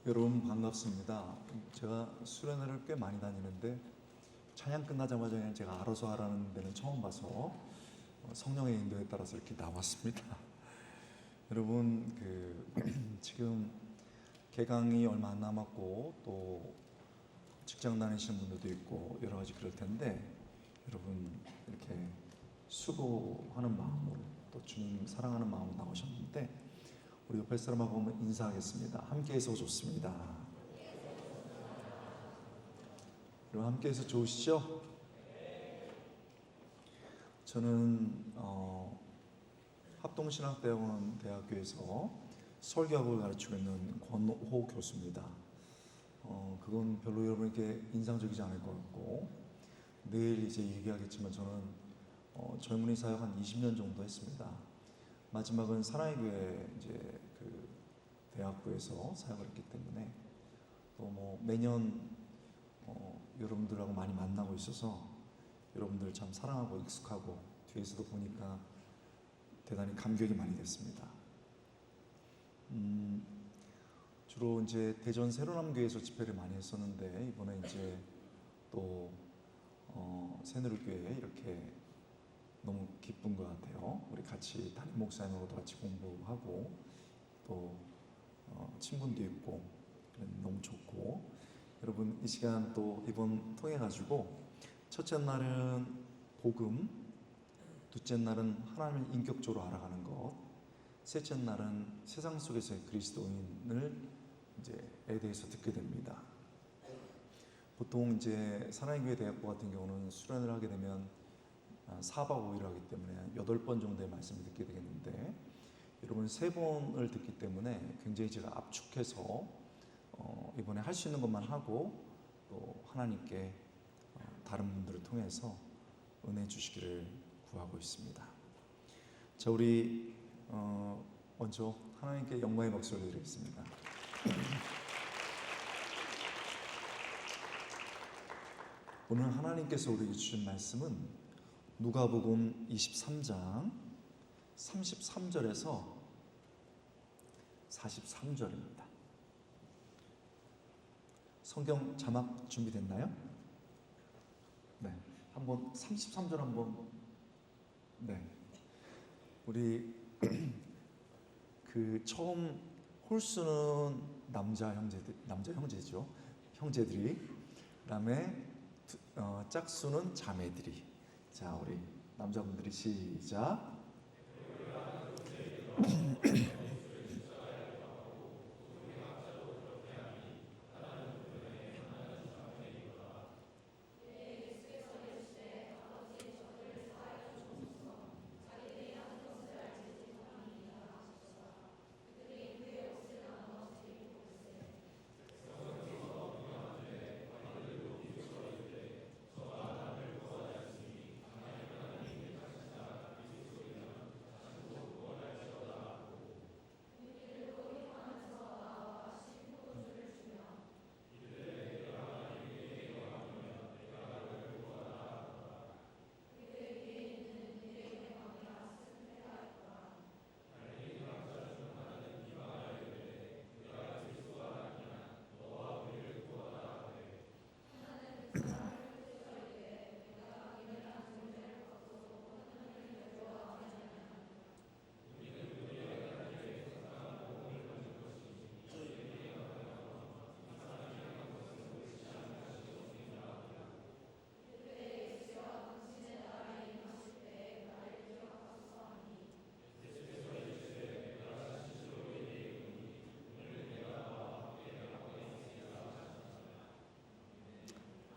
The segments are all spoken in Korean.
여러분 반갑습니다. 제가 수련회를 꽤 많이 다니는데 찬양 끝나자마자 그냥 제가 알아서 하라는 데는 처음 봐서 성령의 인도에 따라서 이렇게 나왔습니다. 여러분 지금 개강이 얼마 안 남았고 또 직장 다니시는 분들도 있고 여러 가지 그럴 텐데 여러분 이렇게 수고하는 마음으로 또 주님 사랑하는 마음으로 나오셨는데 우리 옆에 사람하고 한번 인사하겠습니다. 함께해서 좋습니다. 여러분 함께해서 좋으시죠? 저는 합동신학대학원 대학교에서 설교학을 가르치고 있는 권호 교수입니다. 그건 별로 여러분에게 인상적이지 않을 것 같고 내일 이제 얘기하겠지만 저는 젊은이 사역 한 20년 정도 했습니다. 마지막은 사랑의 교회 이제 대학부에서 사역을 했기 때문에 또 뭐 매년 여러분들하고 많이 만나고 있어서 여러분들 참 사랑하고 익숙하고 뒤에서도 보니까 대단히 감격이 많이 됐습니다. 주로 이제 대전 새로남교회에서 집회를 많이 했었는데 이번에 이제 또 새누리교회에 이렇게 너무 기쁜 것 같아요. 우리 같이 담임 목사님하고도 같이 공부하고 또 친분도 있고 너무 좋고 여러분 이 시간 또 이번 통해 가지고 첫째 날은 복음, 둘째 날은 하나님을 인격적으로 알아가는 것, 셋째 날은 세상 속에서의 그리스도인을 이제에 대해서 듣게 됩니다. 보통 이제 사랑의 교회 대학부 같은 경우는 수련을 하게 되면 4박 5일 하기 때문에 8번 정도의 말씀을 듣게 되겠는데 여러분 3번을 듣기 때문에 굉장히 제가 압축해서 이번에 할 수 있는 것만 하고 또 하나님께 다른 분들을 통해서 은혜 주시기를 구하고 있습니다. 자, 우리 먼저 하나님께 영광의 박수를 드리겠습니다. 오늘 하나님께서 우리에게 주신 말씀은 누가복음 23장 33절에서 43절입니다. 성경 자막 준비됐나요? 네, 한번 33절 한번. 네, 우리 처음 홀수는 남자 형제죠. 형제들이. 그다음에 짝수는 자매들이. 자, 우리 남자분들이 시작.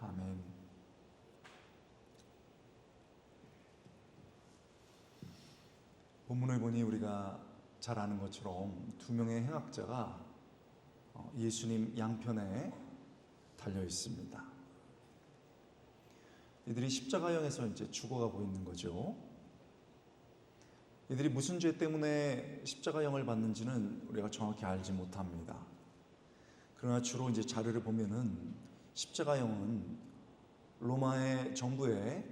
아멘. 본문을 보니 우리가 잘 아는 것처럼 두 명의 행악자가 예수님 양편에 달려 있습니다. 이들이 십자가형에서 이제 죽어가고 있는 거죠. 이들이 무슨 죄 때문에 십자가형을 받는지는 우리가 정확히 알지 못합니다. 그러나 주로 이제 자료를 보면은 십자가형은 로마의 정부에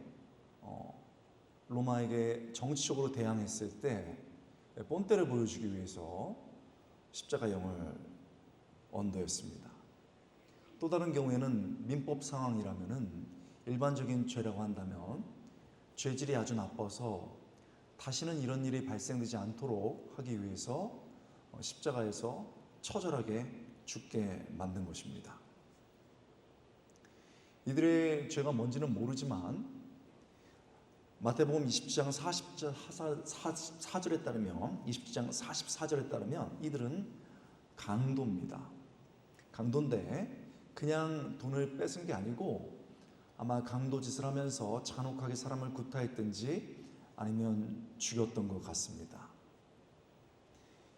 로마에게 정치적으로 대항했을 때 본때를 보여주기 위해서 십자가형을 언더였습니다. 또 다른 경우에는 민법 상황이라면은 일반적인 죄라고 한다면 죄질이 아주 나빠서 다시는 이런 일이 발생되지 않도록 하기 위해서 십자가에서 처절하게 죽게 만든 것입니다. 이들의 죄가 뭔지는 모르지만 마태복음 20장 44절에 따르면 20장 44절에 따르면 이들은 강도입니다. 강도인데 그냥 돈을 뺏은 게 아니고 아마 강도 짓을 하면서 잔혹하게 사람을 구타했든지 아니면 죽였던 것 같습니다.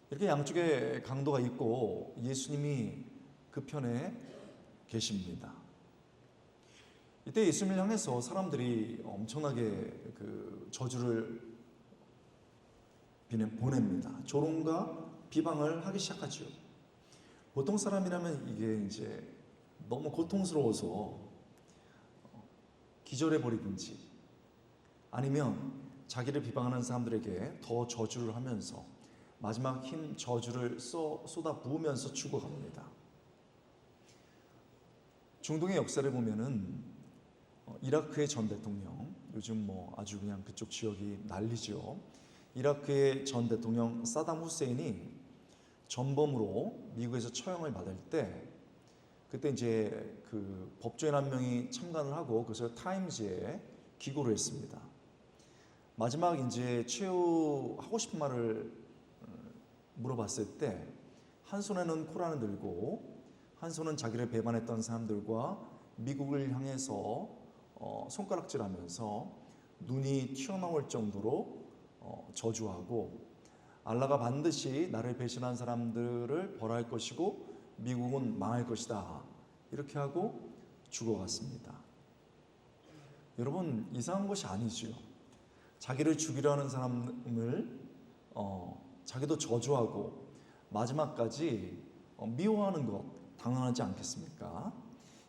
이렇게 양쪽에 강도가 있고 예수님이 그 편에 계십니다. 이때 예수님을 향해서 사람들이 엄청나게 그 저주를 보냅니다. 조롱과 비방을 하기 시작하죠. 보통 사람이라면 이게 이제 너무 고통스러워서 기절해버리든지 아니면 자기를 비방하는 사람들에게 더 저주를 하면서 마지막 힘 저주를 쏟아 부으면서 죽어갑니다. 중동의 역사를 보면은 이라크의 전 대통령, 요즘 뭐 아주 그냥 그쪽 지역이 난리죠. 이라크의 전 대통령 사담 후세인이 전범으로 미국에서 처형을 받을 때 그때 이제 그 법조인 한 명이 참관을 하고 그래서 타임즈에 기고를 했습니다. 마지막 이제 최후하고 싶은 말을 물어봤을 때 한 손에는 코란을 들고 한 손은 자기를 배반했던 사람들과 미국을 향해서 손가락질하면서 눈이 튀어나올 정도로 저주하고 알라가 반드시 나를 배신한 사람들을 벌할 것이고 미국은 망할 것이다 이렇게 하고 죽어갔습니다. 여러분 이상한 것이 아니죠. 자기를 죽이려 하는 사람을 자기도 저주하고 마지막까지 미워하는 것 당연하지 않겠습니까?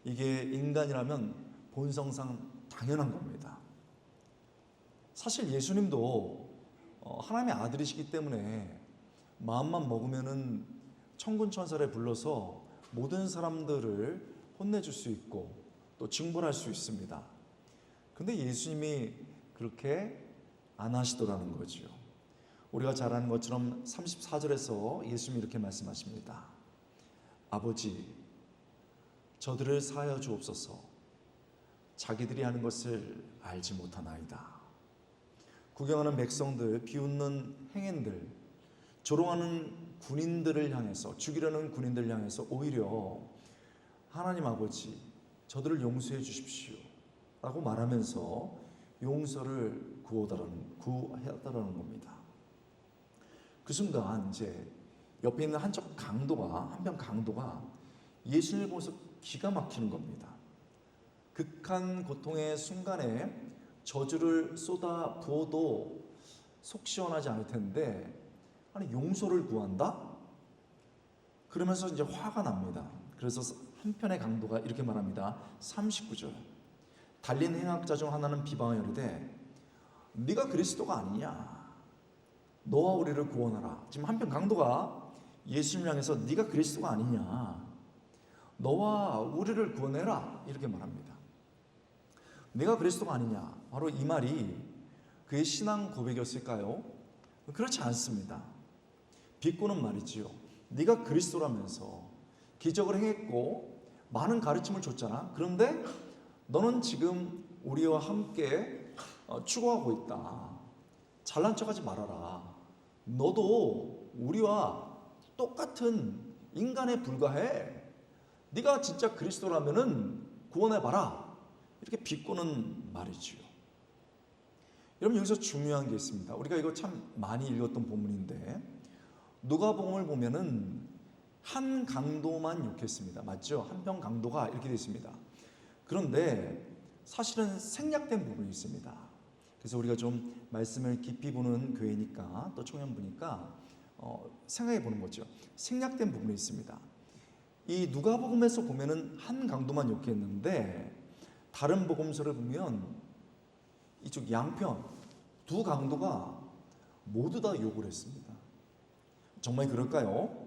이게 인간이라면 본성상 당연한 겁니다. 사실 예수님도 하나님의 아들이시기 때문에 마음만 먹으면은 천군 천사를 불러서 모든 사람들을 혼내줄 수 있고 또 징벌할 수 있습니다. 근데 예수님이 그렇게 안 하시더라는 거죠. 우리가 잘 아는 것처럼 34절에서 예수님이 이렇게 말씀하십니다. 아버지, 저들을 사하여 주옵소서. 자기들이 하는 것을 알지 못하나이다. 구경하는 백성들, 비웃는 행인들, 조롱하는 군인들을 향해서, 죽이려는 군인들을 향해서 오히려 하나님 아버지, 저들을 용서해 주십시오 라고 말하면서 용서를 구해달라는 겁니다. 그 순간 이제 옆에 있는 한편 강도가 예수님을 보면서 기가 막히는 겁니다. 극한 고통의 순간에 저주를 쏟아 부어도 속 시원하지 않을 텐데 아니 용서를 구한다? 그러면서 이제 화가 납니다. 그래서 한편의 강도가 이렇게 말합니다. 39절 달린 행악자 중 하나는 비방하여 이르되 네가 그리스도가 아니냐? 너와 우리를 구원하라. 지금 한편 강도가 예수님을 향해서 네가 그리스도가 아니냐? 너와 우리를 구원해라 이렇게 말합니다. 네가 그리스도가 아니냐? 바로 이 말이 그의 신앙 고백이었을까요? 그렇지 않습니다. 비꼬는 말이지요. 네가 그리스도라면서 기적을 행했고 많은 가르침을 줬잖아. 그런데 너는 지금 우리와 함께 추구하고 있다. 잘난 척하지 말아라. 너도 우리와 똑같은 인간에 불과해. 네가 진짜 그리스도라면은 구원해봐라. 이렇게 비꼬는 말이지요. 여러분 여기서 중요한 게 있습니다. 우리가 이거 참 많이 읽었던 본문인데 누가복음을 보면은 한 강도만 욕했습니다. 맞죠? 한편 강도가 이렇게 되어 있습니다. 그런데 사실은 생략된 부분이 있습니다. 그래서 우리가 좀 말씀을 깊이 보는 교회니까 또 청년부니까 생각해 보는 거죠. 생략된 부분이 있습니다. 이 누가복음에서 보면은 한 강도만 욕했는데 다른 복음서를 보면 이쪽 양편 두 강도가 모두 다 욕을 했습니다. 정말 그럴까요?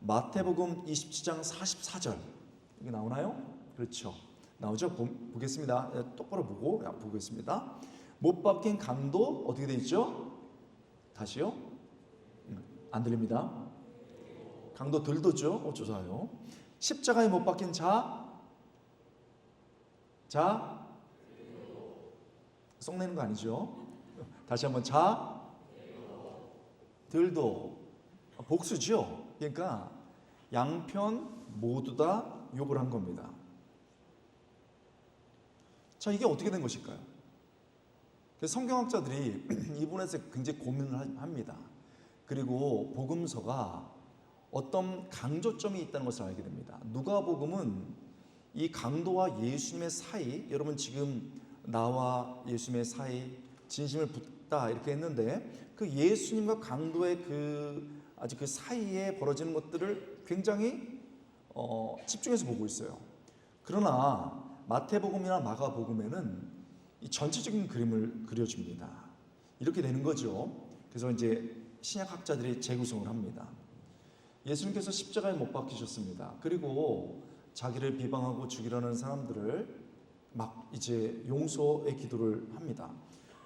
마태복음 27장 44절 여기 나오나요? 그렇죠. 나오죠? 보겠습니다. 똑바로 보겠습니다. 못 박힌 강도 어떻게 돼 있죠? 다시요? 안 들립니다. 강도 들도죠? 좋아요. 십자가에 못 박힌 썩내는 거 아니죠? 다시 한번 들도 복수죠. 그러니까 양편 모두 다 욕을 한 겁니다. 자, 이게 어떻게 된 것일까요? 성경학자들이 이 부분에서 굉장히 고민을 합니다. 그리고 복음서가 어떤 강조점이 있다는 것을 알게 됩니다. 누가복음은 이 강도와 예수님의 사이, 여러분 지금 나와 예수님의 사이 진심을 붓다 이렇게 했는데 그 예수님과 강도의 아주 그 사이에 벌어지는 것들을 굉장히 집중해서 보고 있어요. 그러나 마태복음이나 마가복음에는 이 전체적인 그림을 그려줍니다. 이렇게 되는 거죠. 그래서 이제 신약학자들이 재구성을 합니다. 예수님께서 십자가에 못 박히셨습니다. 그리고 자기를 비방하고 죽이려는 사람들을 막 이제 용서의 기도를 합니다.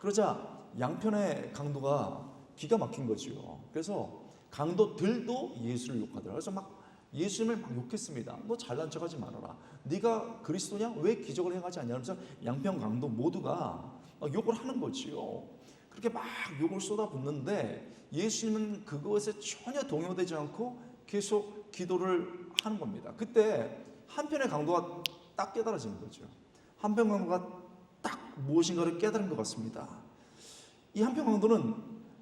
그러자 양편의 강도가 기가 막힌 거죠. 그래서 강도들도 예수를 욕하더라. 그래서 막 예수님을 막 욕했습니다. 너 잘난 척하지 말아라. 네가 그리스도냐? 왜 기적을 행하지 않냐? 그래서 양편 강도 모두가 욕을 하는 거지요. 그렇게 막 욕을 쏟아붓는데 예수님은 그것에 전혀 동요되지 않고 계속 기도를 하는 겁니다. 그때 한편의 강도가 딱 깨달아지는 거죠. 한편 강도가 딱 무엇인가를 깨달은 것 같습니다. 이 한편 강도는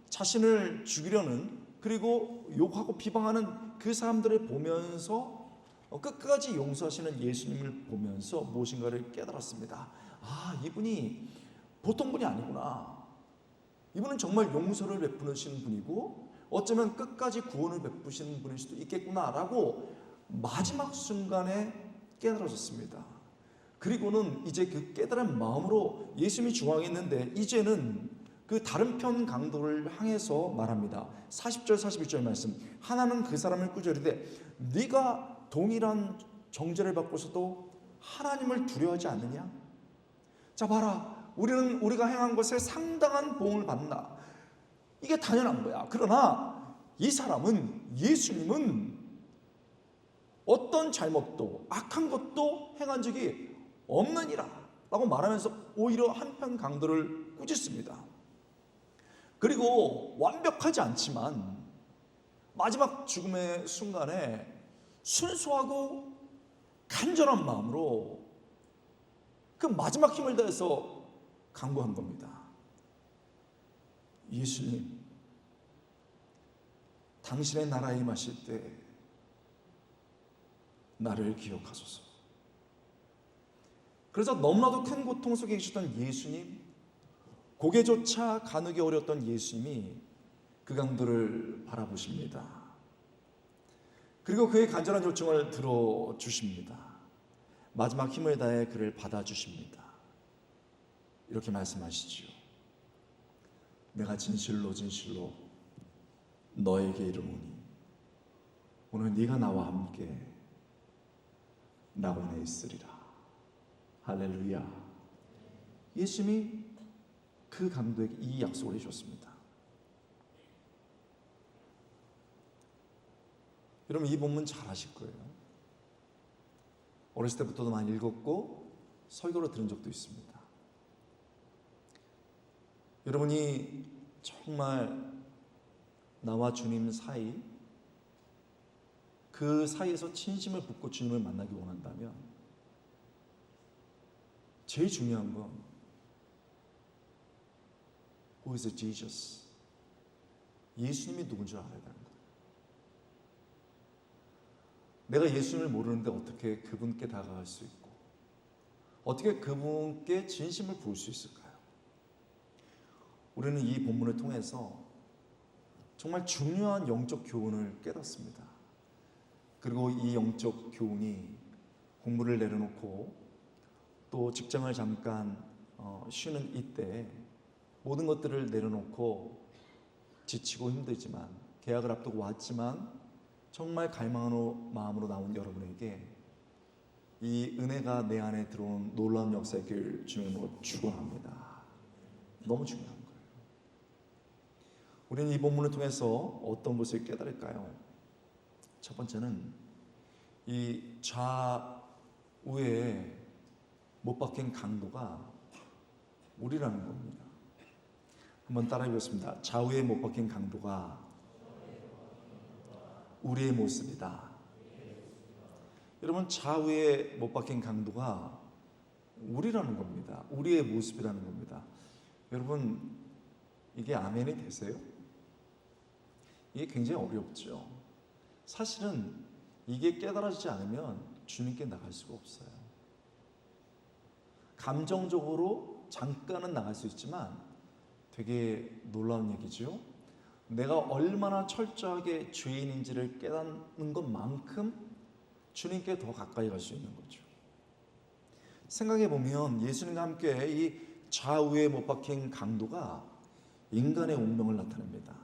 자신을 죽이려는 그리고 욕하고 비방하는 그 사람들을 보면서 끝까지 용서하시는 예수님을 보면서 무엇인가를 깨달았습니다. 아, 이분이 보통 분이 아니구나. 이분은 정말 용서를 베푸시는 분이고 어쩌면 끝까지 구원을 베푸시는 분일 수도 있겠구나라고 마지막 순간에 깨달아졌습니다. 그리고는 이제 그 깨달은 마음으로 예수님이 중앙에 있는데 이제는 그 다른 편 강도를 향해서 말합니다. 40절 41절 말씀. 하나는 그 사람을 꾸짖으되 네가 동일한 정죄를 받고서도 하나님을 두려워하지 않느냐? 자 봐라, 우리가 행한 것에 상당한 보응을 받는다. 이게 당연한 거야. 그러나 이 사람은, 예수님은 어떤 잘못도 악한 것도 행한 적이 없느니라 라고 말하면서 오히려 한편 강도를 꾸짖습니다. 그리고 완벽하지 않지만 마지막 죽음의 순간에 순수하고 간절한 마음으로 그 마지막 힘을 다해서 간구한 겁니다. 예수님, 당신의 나라에 임하실 때 나를 기억하소서. 그래서 너무나도 큰 고통 속에 계셨던 예수님, 고개조차 가누기 어려웠던 예수님이 그 강도를 바라보십니다. 그리고 그의 간절한 요청을 들어주십니다. 마지막 힘을 다해 그를 받아주십니다. 이렇게 말씀하시지요. 내가 진실로 진실로 너에게 이르노니 오늘 네가 나와 함께 낙원에 있으리라. 할렐루야. 예수님이 그 강도에게 이 약속을 해주셨습니다. 여러분 이 본문 잘 아실 거예요. 어렸을 때부터도 많이 읽었고 설교로 들은 적도 있습니다. 여러분이 정말 나와 주님 사이, 그 사이에서 진심을 붓고 주님을 만나기 원한다면 제일 중요한 건 Who is Jesus? 예수님이 누군 줄 알아야 되는 거예요. 내가 예수님을 모르는데 어떻게 그분께 다가갈 수 있고 어떻게 그분께 진심을 부을 수 있을까요? 우리는 이 본문을 통해서 정말 중요한 영적 교훈을 깨닫습니다. 그리고 이 영적 교훈이 공부를 내려놓고 또 직장을 잠깐 쉬는 이때 모든 것들을 내려놓고 지치고 힘들지만 계약을 앞두고 왔지만 정말 갈망하는 마음으로 나온 여러분에게 이 은혜가 내 안에 들어온 놀라운 역사의 길 주님으로 축원합니다. 너무 중요한 거예요. 우리는 이 본문을 통해서 어떤 것을 깨달을까요? 첫 번째는 이 좌우에 못 박힌 강도가 우리라는 겁니다. 한번 따라해 보겠습니다. 좌우에 못 박힌 강도가 우리의 모습이다. 여러분, 좌우에 못 박힌 강도가 우리라는 겁니다. 우리의 모습이라는 겁니다. 여러분, 이게 아멘이 되세요? 이게 굉장히 어렵죠. 사실은 이게 깨달아지지 않으면 주님께 나갈 수가 없어요. 감정적으로 잠깐은 나갈 수 있지만 되게 놀라운 얘기죠. 내가 얼마나 철저하게 죄인인지를 깨닫는 것만큼 주님께 더 가까이 갈 수 있는 거죠. 생각해 보면 예수님과 함께 이 좌우에 못 박힌 강도가 인간의 운명을 나타냅니다.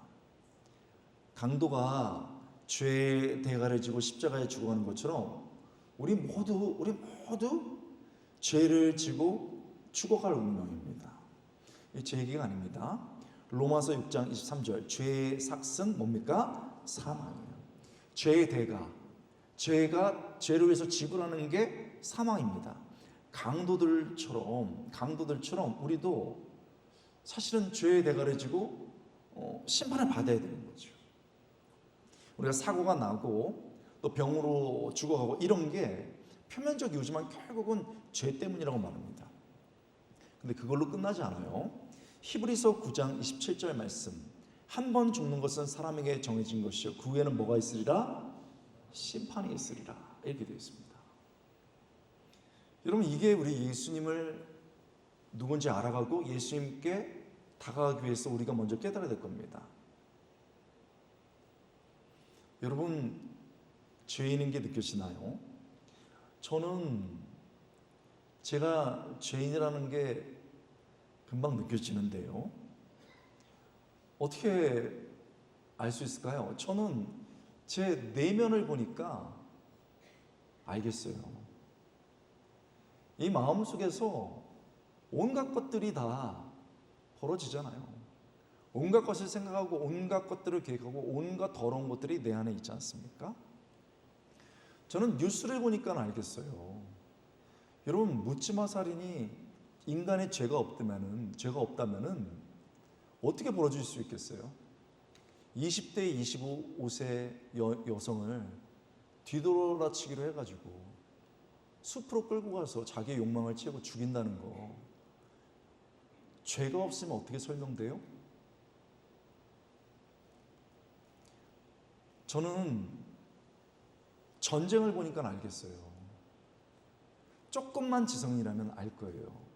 강도가 죄의 대가를 지고 십자가에 죽어가는 것처럼 우리 모두 죄를 지고 죽어갈 운명입니다. 이 제 얘기가 아닙니다. 로마서 6장 23절, 죄의 삭은 뭡니까? 사망이에요. 죄의 대가, 죄로 해서 지불하는 게 사망입니다. 강도들처럼 우리도 사실은 죄의 대가를 지고 심판을 받아야 되는 거죠. 우리가 사고가 나고 또 병으로 죽어가고 이런 게 표면적 이유지만 결국은 죄 때문이라고 말합니다. 근데 그걸로 끝나지 않아요. 히브리서 9장 27절 말씀, 한 번 죽는 것은 사람에게 정해진 것이요 그 후에는 뭐가 있으리라? 심판이 있으리라, 이렇게 되어 있습니다. 여러분, 이게 우리 예수님을 누군지 알아가고 예수님께 다가가기 위해서 우리가 먼저 깨달아야 될 겁니다. 여러분, 죄인인 게 느껴지나요? 저는 제가 죄인이라는 게 금방 느껴지는데요. 어떻게 알 수 있을까요? 저는 제 내면을 보니까 알겠어요. 이 마음속에서 온갖 것들이 다 벌어지잖아요. 온갖 것을 생각하고 온갖 것들을 계획하고 온갖 더러운 것들이 내 안에 있지 않습니까? 저는 뉴스를 보니까 알겠어요. 여러분, 묻지마 살인이 인간의 죄가 없다면은 어떻게 벌어질 수 있겠어요? 20대, 25세 여성을 뒤돌아치기로 해가지고 숲으로 끌고 가서 자기의 욕망을 채우고 죽인다는 거, 죄가 없으면 어떻게 설명돼요? 저는 전쟁을 보니까 알겠어요. 조금만 지성이라면 알 거예요.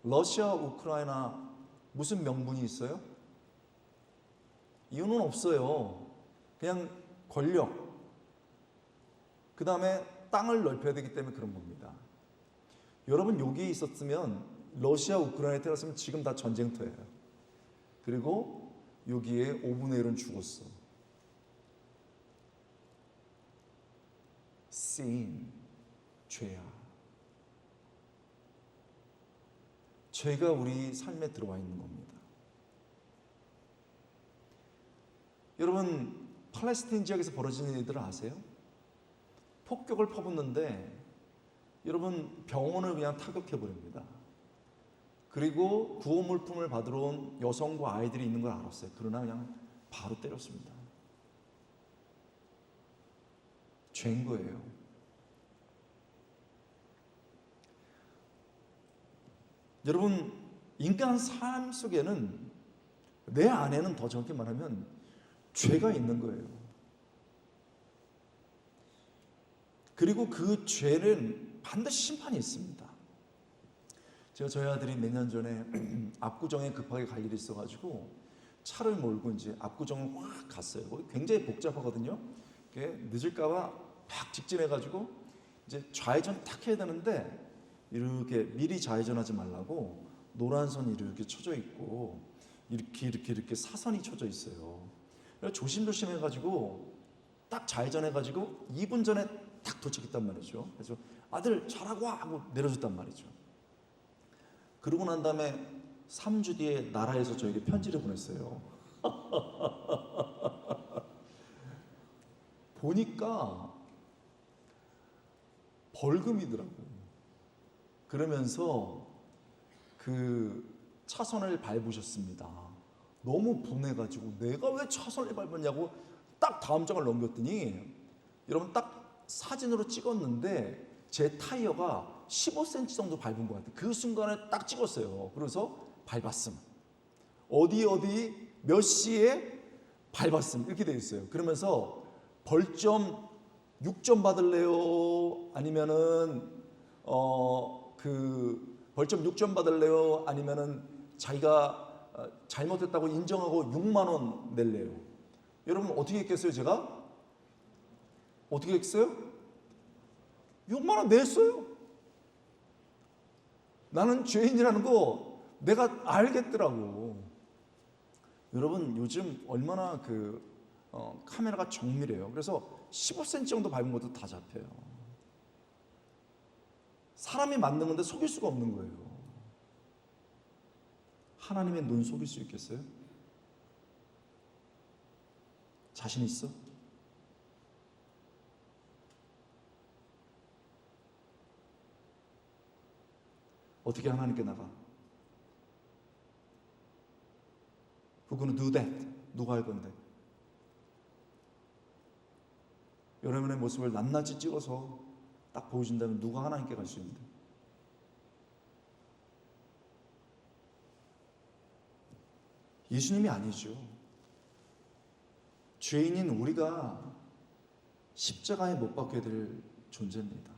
러시아, 우크라이나 무슨 명분이 있어요? 이유는 없어요. 그냥 권력, 그 다음에 땅을 넓혀야 되기 때문에 그런 겁니다. 여러분, 여기에 있었으면 러시아, 우크라이나에 태어났으면 지금 다 전쟁터예요. 그리고 여기에 5분의 1은 죽었어. sin, 죄야. 죄가 우리 삶에 들어와 있는 겁니다. 여러분, 팔레스타인 지역에서 벌어지는 일들을 아세요? 폭격을 퍼붓는데 여러분, 병원을 그냥 타격해버립니다. 그리고 구호물품을 받으러 온 여성과 아이들이 있는 걸 알았어요. 그러나 그냥 바로 때렸습니다. 죄인 거예요. 여러분, 인간 삶 속에는, 내 안에는 더 정확히 말하면 죄가 있는 거예요. 그리고 그 죄는 반드시 심판이 있습니다. 제가 저희 아들이 몇 년 전에 압구정에 급하게 갈 일이 있어가지고 차를 몰고 이제 압구정을 확 갔어요. 거기 굉장히 복잡하거든요. 늦을까봐 막 직진해가지고 이제 좌회전 탁 해야 되는데 이렇게 미리 좌회전하지 말라고 노란 선이 이렇게 쳐져 있고 이렇게 사선이 쳐져 있어요. 그래서 조심조심 해가지고 딱 좌회전해가지고 2분 전에 딱 도착했단 말이죠. 그래서 아들 잘하고 와 하고 내려줬단 말이죠. 그러고 난 다음에 3주 뒤에 나라에서 저에게 편지를 보냈어요. 보니까 벌금이더라고요. 그러면서 그 차선을 밟으셨습니다. 너무 분해가지고 내가 왜 차선을 밟았냐고 딱 다음 장을 넘겼더니 여러분 딱 사진으로 찍었는데 제 타이어가 15cm 정도 밟은 것 같아요. 그 순간에 딱 찍었어요. 그래서 밟았음. 어디 몇 시에 밟았음 이렇게 되어 있어요. 그러면서 벌점 6점 받을래요? 아니면은 그 벌점 6점 받을래요? 아니면은 자기가 잘못했다고 인정하고 6만 원 낼래요? 여러분 어떻게 했겠어요? 제가 어떻게 했어요? 6만 원 냈어요. 나는 죄인이라는 거 내가 알겠더라고. 여러분 요즘 얼마나 카메라가 정밀해요. 그래서 15cm 정도 밟은 것도 다 잡혀요. 사람이 만든 건데 속일 수가 없는 거예요. 하나님의 눈 속일 수 있겠어요? 자신 있어? 어떻게 하나님께 나가? Who gonna do that? 누가 할 건데? 여러분의 모습을 낱낱이 찍어서 딱 보여준다면 누가 하나님께 갈 수 있는데? 예수님이 아니죠. 죄인인 우리가 십자가에 못 박게 될 존재입니다.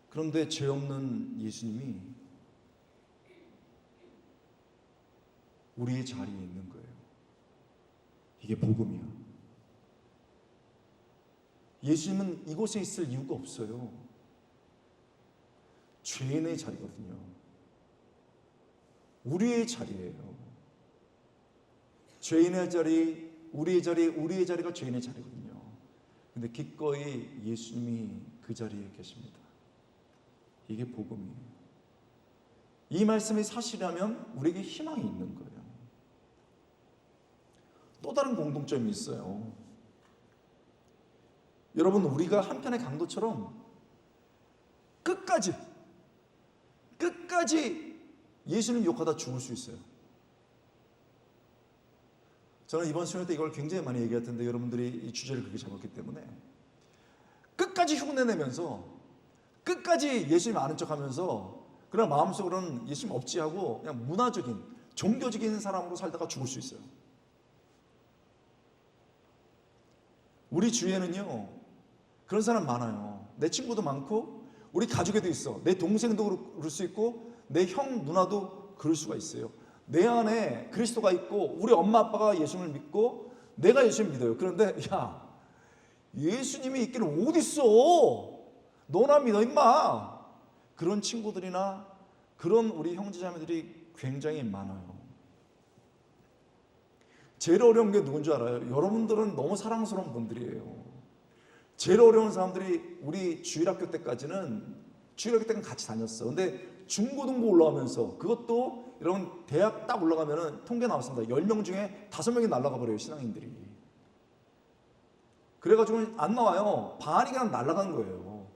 그런데 죄 없는 예수님이 우리의 자리에 있는 거예요. 이게 복음이야. 예수님은 이곳에 있을 이유가 없어요. 죄인의 자리거든요. 우리의 자리예요. 죄인의 자리, 우리의 자리, 우리의 자리가 죄인의 자리거든요. 근데 기꺼이 예수님이 그 자리에 계십니다. 이게 복음이에요. 이 말씀이 사실이라면 우리에게 희망이 있는 거예요. 또 다른 공통점이 있어요. 여러분 우리가 한편의 강도처럼 끝까지 예수님 욕하다 죽을 수 있어요. 저는 이번 수련 때 이걸 굉장히 많이 얘기할 텐데 여러분들이 이 주제를 그렇게 잡았기 때문에 끝까지 흉내내면서 끝까지 예수님 아는 척하면서 그러나 마음속으로는 예수님 없지 하고 그냥 문화적인 종교적인 사람으로 살다가 죽을 수 있어요. 우리 주위에는요 그런 사람 많아요. 내 친구도 많고 우리 가족에도 있어. 내 동생도 그럴 수 있고 내 형 누나도 그럴 수가 있어요. 내 안에 그리스도가 있고 우리 엄마 아빠가 예수님을 믿고 내가 예수님 믿어요. 그런데 야 예수님이 있기를 어딨어? 너나 믿어 임마. 그런 친구들이나 그런 우리 형제자매들이 굉장히 많아요. 제일 어려운 게 누군 줄 알아요? 여러분들은 너무 사랑스러운 분들이에요. 제일 어려운 사람들이 우리 주일학교 때까지는 같이 다녔어. 근데 중고등부 올라가면서 그것도 여러분 대학 딱 올라가면은 통계 나왔습니다. 10명 중에 5명이 날아가 버려요. 신앙인들이. 그래가지고 안 나와요. 반이 그냥 날아간 거예요.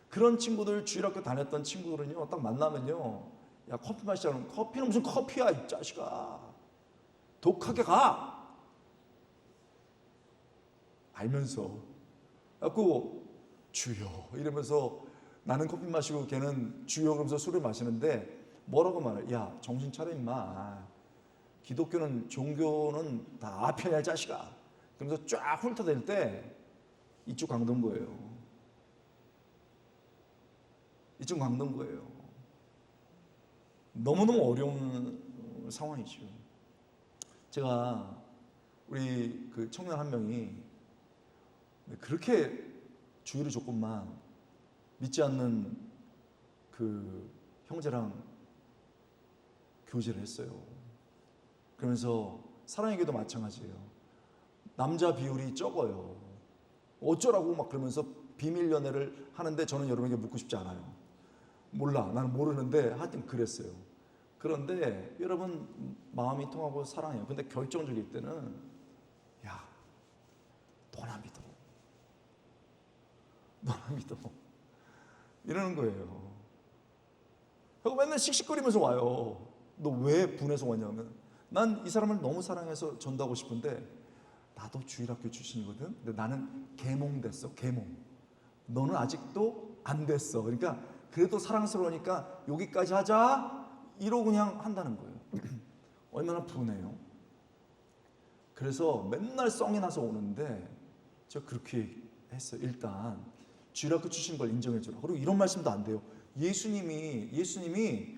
그런 친구들 주일학교 다녔던 친구들은요 딱 만나면요 야 커피 마시자면 커피는 무슨 커피야 이 자식아 독하게 가 알면서 그래갖고 주여 이러면서 나는 커피 마시고 걔는 주여 그러면서 술을 마시는데 뭐라고 말해? 야 정신 차려 임마. 기독교는 종교는 다 아편이야 자식아. 그러면서 쫙 훑어댈 때 이쪽 강동구예요. 이쪽 강동구예요. 너무너무 어려운 상황이죠. 제가 우리 그 청년 한 명이 그렇게 주의를 줬건만 믿지 않는 그 형제랑 교제를 했어요. 그러면서 사랑에게도 마찬가지예요. 남자 비율이 적어요. 어쩌라고 막 그러면서 비밀 연애를 하는데 저는 여러분에게 묻고 싶지 않아요. 몰라. 나는 모르는데 하여튼 그랬어요. 그런데 여러분 마음이 통하고 사랑해요. 근데 결정적일 때는 야, 너나 믿어. 너나 믿어. 이러는 거예요. 그리고 맨날 씩씩거리면서 와요. 너 왜 분해서 왔냐면 난 이 사람을 너무 사랑해서 전도하고 싶은데 나도 주일학교 출신이거든. 근데 나는 계몽됐어. 계몽. 너는 아직도 안 됐어. 그러니까 그래도 사랑스러우니까 여기까지 하자. 이러고 그냥 한다는 거예요. 얼마나 분해요. 그래서 맨날 썽이 나서 오는데 제가 그렇게 했어요. 일단 주일학교 출신 걸 인정해 주라. 그리고 이런 말씀도 안 돼요. 예수님이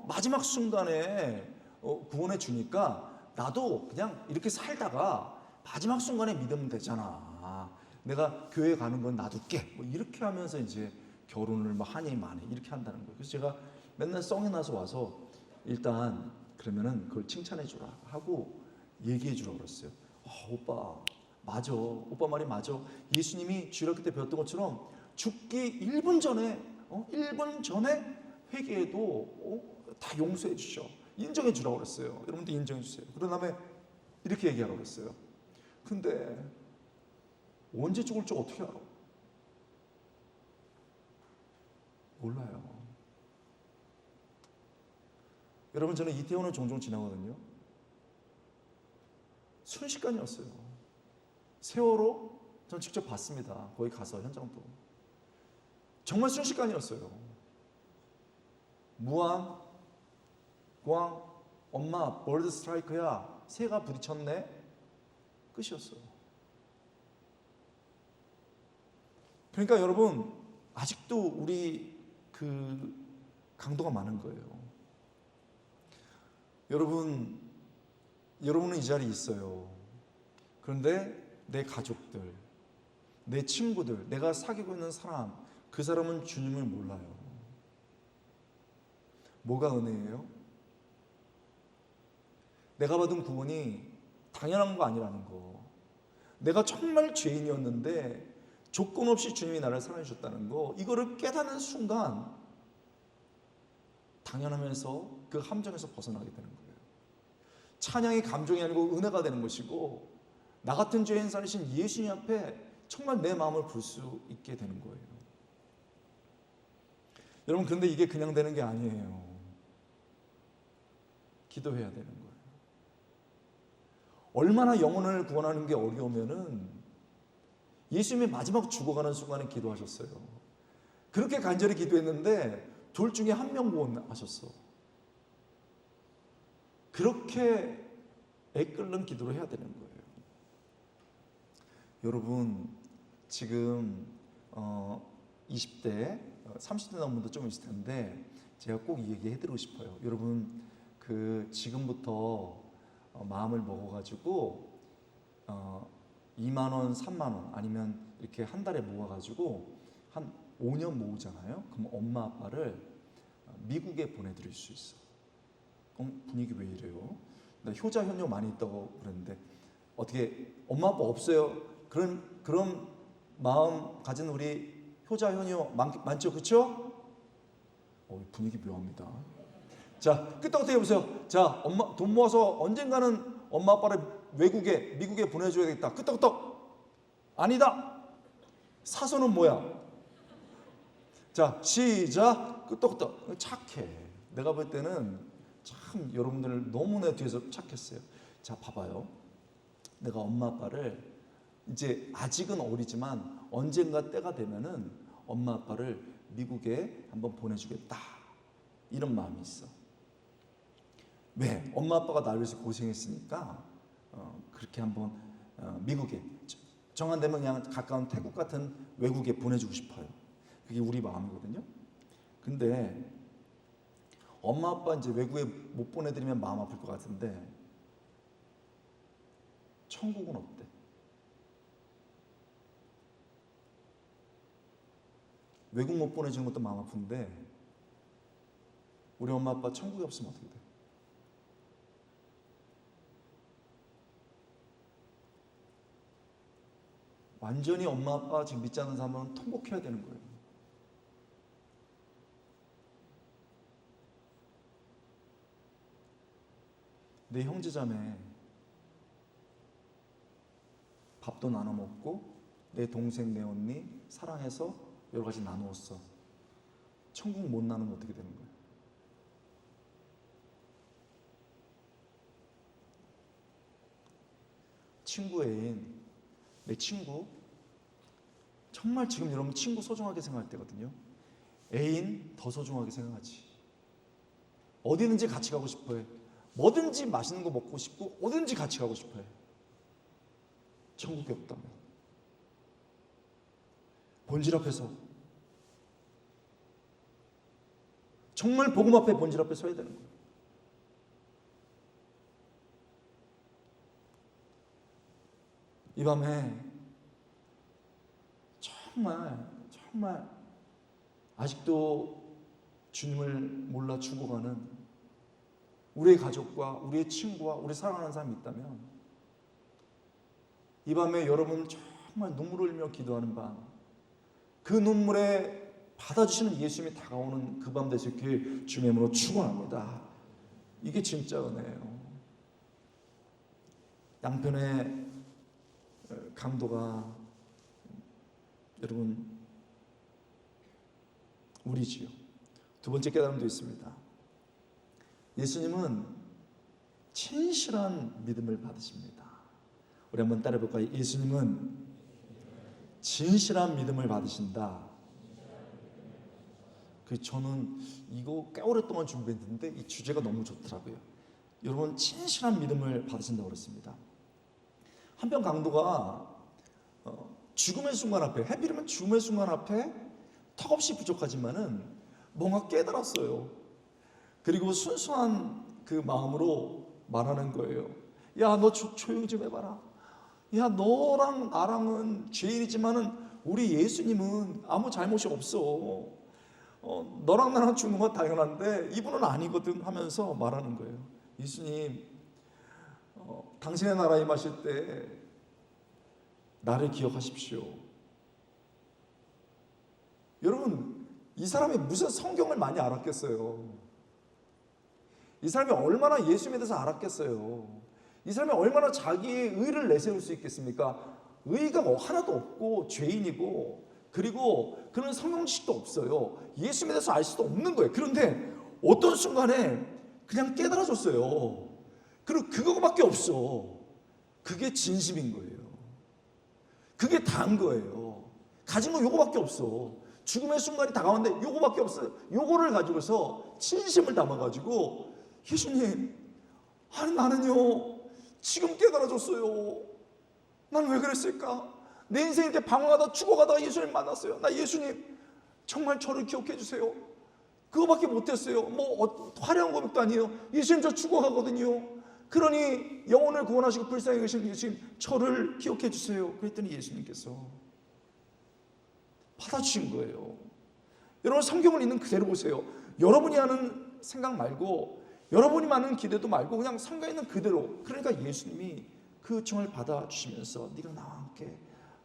마지막 순간에 구원해 주니까 나도 그냥 이렇게 살다가 마지막 순간에 믿으면 되잖아. 내가 교회 가는 건 놔둘게. 뭐 이렇게 하면서 이제 결혼을 뭐 하니 마니 이렇게 한다는 거예요. 그래서 제가 맨날 썽이 나서 와서 일단 그러면은 그걸 칭찬해 주라 하고 얘기해 주라고 그랬어요. 오빠 맞아. 오빠 말이 맞아. 예수님이 주일학교 때 배웠던 것처럼 죽기 1분 전에 1분 전에 회개해도 다 용서해 주셔. 인정해 주라고 그랬어요. 여러분도 인정해 주세요. 그런 다음에 이렇게 얘기하라고 그랬어요. 근데 언제 죽을 줄 어떻게 알아? 몰라요. 여러분 저는 이태원을 종종 지나거든요. 순식간이었어요. 세월호 전 직접 봤습니다. 거기 가서 현장도. 정말 순식간이었어요. 무한, 광, 엄마, 벌드 스트라이크야. 새가 부딪혔네. 끝이었어요. 그러니까 여러분 아직도 우리 그 강도가 많은 거예요. 여러분은 이 자리에 있어요. 그런데 내 가족들, 내 친구들, 내가 사귀고 있는 사람, 그 사람은 주님을 몰라요. 뭐가 은혜예요? 내가 받은 구원이 당연한 거 아니라는 거. 내가 정말 죄인이었는데 조건 없이 주님이 나를 사랑해 주셨다는 거. 이거를 깨닫는 순간 당연하면서 그 함정에서 벗어나게 되는 거예요. 찬양이 감정이 아니고 은혜가 되는 것이고 나 같은 죄인 살리신 예수님 앞에 정말 내 마음을 부을 수 있게 되는 거예요. 여러분 그런데 이게 그냥 되는 게 아니에요. 기도해야 되는 거예요. 얼마나 영혼을 구원하는 게 어려우면은 예수님이 마지막 죽어가는 순간에 기도하셨어요. 그렇게 간절히 기도했는데 둘 중에 한 명 구원하셨어. 그렇게 애끓는 기도를 해야 되는 거예요. 여러분 지금 20대, 30대 남은 분도 좀 있을 텐데 제가 꼭 얘기해드리고 싶어요. 여러분 그 지금부터 마음을 먹어가지고 2만 원, 3만 원 아니면 이렇게 한 달에 모아가지고 한 5년 모으잖아요. 그럼 엄마 아빠를 미국에 보내드릴 수 있어. 분위기 왜 이래요? 나 효자 효녀 많이 있다고 그랬는데 어떻게 엄마 아빠 없어요? 그런 마음 가진 우리 효자 효녀 많죠, 그렇죠? 분위기 묘합니다. 자, 끄떡끄떡 해보세요. 자, 엄마 돈 모아서 언젠가는 엄마 아빠를 미국에 보내줘야겠다. 끄떡끄떡. 아니다. 사소는 뭐야? 자, 시작. 끄떡끄떡. 착해. 내가 볼 때는 참 여러분들 너무 내 뒤에서 착했어요. 자, 봐봐요. 내가 엄마 아빠를 이제 아직은 어리지만 언젠가 때가 되면은 엄마 아빠를 미국에 한번 보내주겠다. 이런 마음이 있어. 왜? 엄마 아빠가 나를 위해서 고생했으니까 그렇게 한번 미국에 정한되면 그냥 가까운 태국 같은 외국에 보내주고 싶어요. 그게 우리 마음이거든요. 근데 엄마 아빠 이제 외국에 못 보내드리면 마음 아플 것 같은데 천국은 어때? 외국 못 보내주는 것도 마음 아픈데 우리 엄마 아빠 천국에 없으면 어떻게 돼? 완전히 엄마 아빠 지금 믿지 않는 사람은 통곡해야 되는 거예요. 내 형제자매 밥도 나눠 먹고 내 동생 내 언니 사랑해서 여러 가지 나누었어. 천국 못 나누면 어떻게 되는 거예요? 친구 애인, 내 친구, 정말 지금 여러분 친구 소중하게 생각할 때거든요. 애인 더 소중하게 생각하지. 어디든지 같이 가고 싶어해. 뭐든지 맛있는 거 먹고 싶고 어디든지 같이 가고 싶어해. 천국이 없다면 본질 앞에서, 정말 복음 앞에 본질 앞에 서야 되는 거예요. 이 밤에 정말 아직도 주님을 몰라 죽어가는 우리의 가족과 우리의 친구와 우리 사랑하는 사람이 있다면, 이 밤에 여러분 정말 눈물을 흘리며 기도하는 밤, 그 눈물에 받아주시는 예수님이 다가오는 그 밤 되시길 주님의 이름으로 축원합니다. 이게 진짜 은혜예요. 양편의 강도가 여러분 우리지요. 두 번째 깨달음도 있습니다. 예수님은 진실한 믿음을 받으십니다. 우리 한번 따라해 볼까요? 예수님은 진실한 믿음을 받으신다. 저는 이거 꽤 오랫동안 준비했는데 이 주제가 너무 좋더라고요. 여러분 진실한 믿음을 받으신다고 그랬습니다. 한편 강도가 죽음의 순간 앞에, 하필이면 죽음의 순간 앞에 턱없이 부족하지만은 뭔가 깨달았어요. 그리고 순수한 그 마음으로 말하는 거예요. 야, 너 조용히 좀 해봐라. 야, 너랑 나랑은 죄인이지만은 우리 예수님은 아무 잘못이 없어. 너랑 나랑 죽는 건 당연한데 이분은 아니거든 하면서 말하는 거예요. 예수님, 당신의 나라에 임하실 때 나를 기억하십시오. 여러분, 이 사람이 무슨 성경을 많이 알았겠어요? 이 사람이 얼마나 예수님에 대해서 알았겠어요? 이 사람이 얼마나 자기의 의를 내세울 수 있겠습니까? 의가 하나도 없고 죄인이고, 그리고 그런 성경 지식도 없어요. 예수님에 대해서 알 수도 없는 거예요. 그런데 어떤 순간에 그냥 깨달아졌어요. 그리고 그거밖에 없어. 그게 진심인 거예요. 그게 다인 거예요. 가진 거 요거밖에 없어. 죽음의 순간이 다가오는데 요거밖에 없어요. 요거를 가지고서 진심을 담아가지고, 예수님, 아니 나는요 지금 깨달아졌어요. 난 왜 그랬을까? 내 인생 이렇게 방황하다 죽어가다가 예수님 만났어요. 나 예수님 정말 저를 기억해 주세요. 그거밖에 못했어요. 뭐 화려한 고백도 아니에요. 예수님 저 죽어가거든요. 그러니 영혼을 구원하시고 불쌍히 계신 예수님 저를 기억해 주세요. 그랬더니 예수님께서 받아주신 거예요. 여러분 성경을 있는 그대로 보세요. 여러분이 하는 생각 말고, 여러분이 많은 기대도 말고 그냥 성경에 있는 그대로. 그러니까 예수님이 그 청을 받아주시면서 네가 나와 함께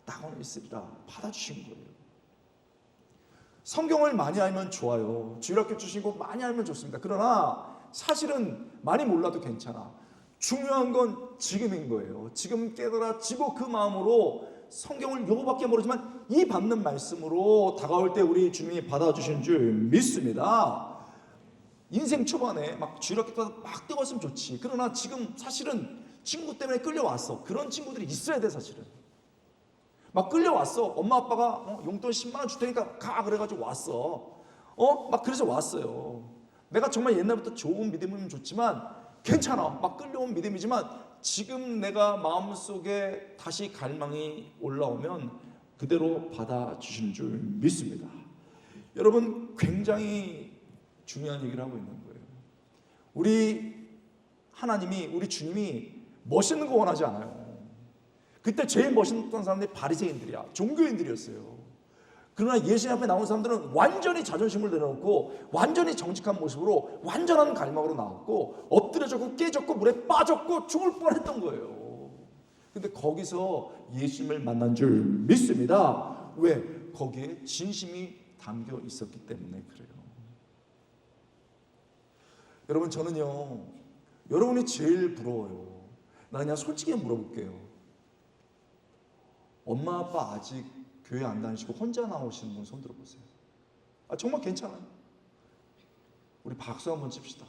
낙원에 있으리라 받아주신 거예요. 성경을 많이 알면 좋아요. 주일학교 주시고 많이 알면 좋습니다. 그러나 사실은 많이 몰라도 괜찮아. 중요한 건 지금인 거예요. 지금 깨달아지고 그 마음으로 성경을 요거밖에 모르지만 이 받는 말씀으로 다가올 때 우리 주님이 받아주신 줄 믿습니다. 인생 초반에 막 주일학교 때 막 뛰어갔으면 좋지. 그러나 지금 사실은 친구 때문에 끌려왔어. 그런 친구들이 있어야 돼. 사실은 막 끌려왔어. 엄마 아빠가 용돈 10만 원 줄 테니까 가 그래가지고 왔어. 막 그래서 왔어요. 내가 정말 옛날부터 좋은 믿음이면 좋지만 괜찮아. 막 끌려온 믿음이지만 지금 내가 마음속에 다시 갈망이 올라오면 그대로 받아주시는 줄 믿습니다. 여러분 굉장히 중요한 얘기를 하고 있는 거예요. 우리 하나님이, 우리 주님이 멋있는 거 원하지 않아요. 그때 제일 멋있던 사람들이 바리새인들이야. 종교인들이었어요. 그러나 예수님 앞에 나온 사람들은 완전히 자존심을 내려놓고 완전히 정직한 모습으로 완전한 갈망으로 나왔고 엎드려졌고 깨졌고 물에 빠졌고 죽을 뻔했던 거예요. 근데 거기서 예수님을 만난 줄 믿습니다. 왜? 거기에 진심이 담겨 있었기 때문에 그래요. 여러분, 저는요, 여러분이 제일 부러워요. 나 그냥 솔직히 물어볼게요. 엄마 아빠 아직 교회 안 다니시고 혼자 나오시는 분 손 들어보세요. 정말 괜찮아요. 우리 박수 한번 칩시다.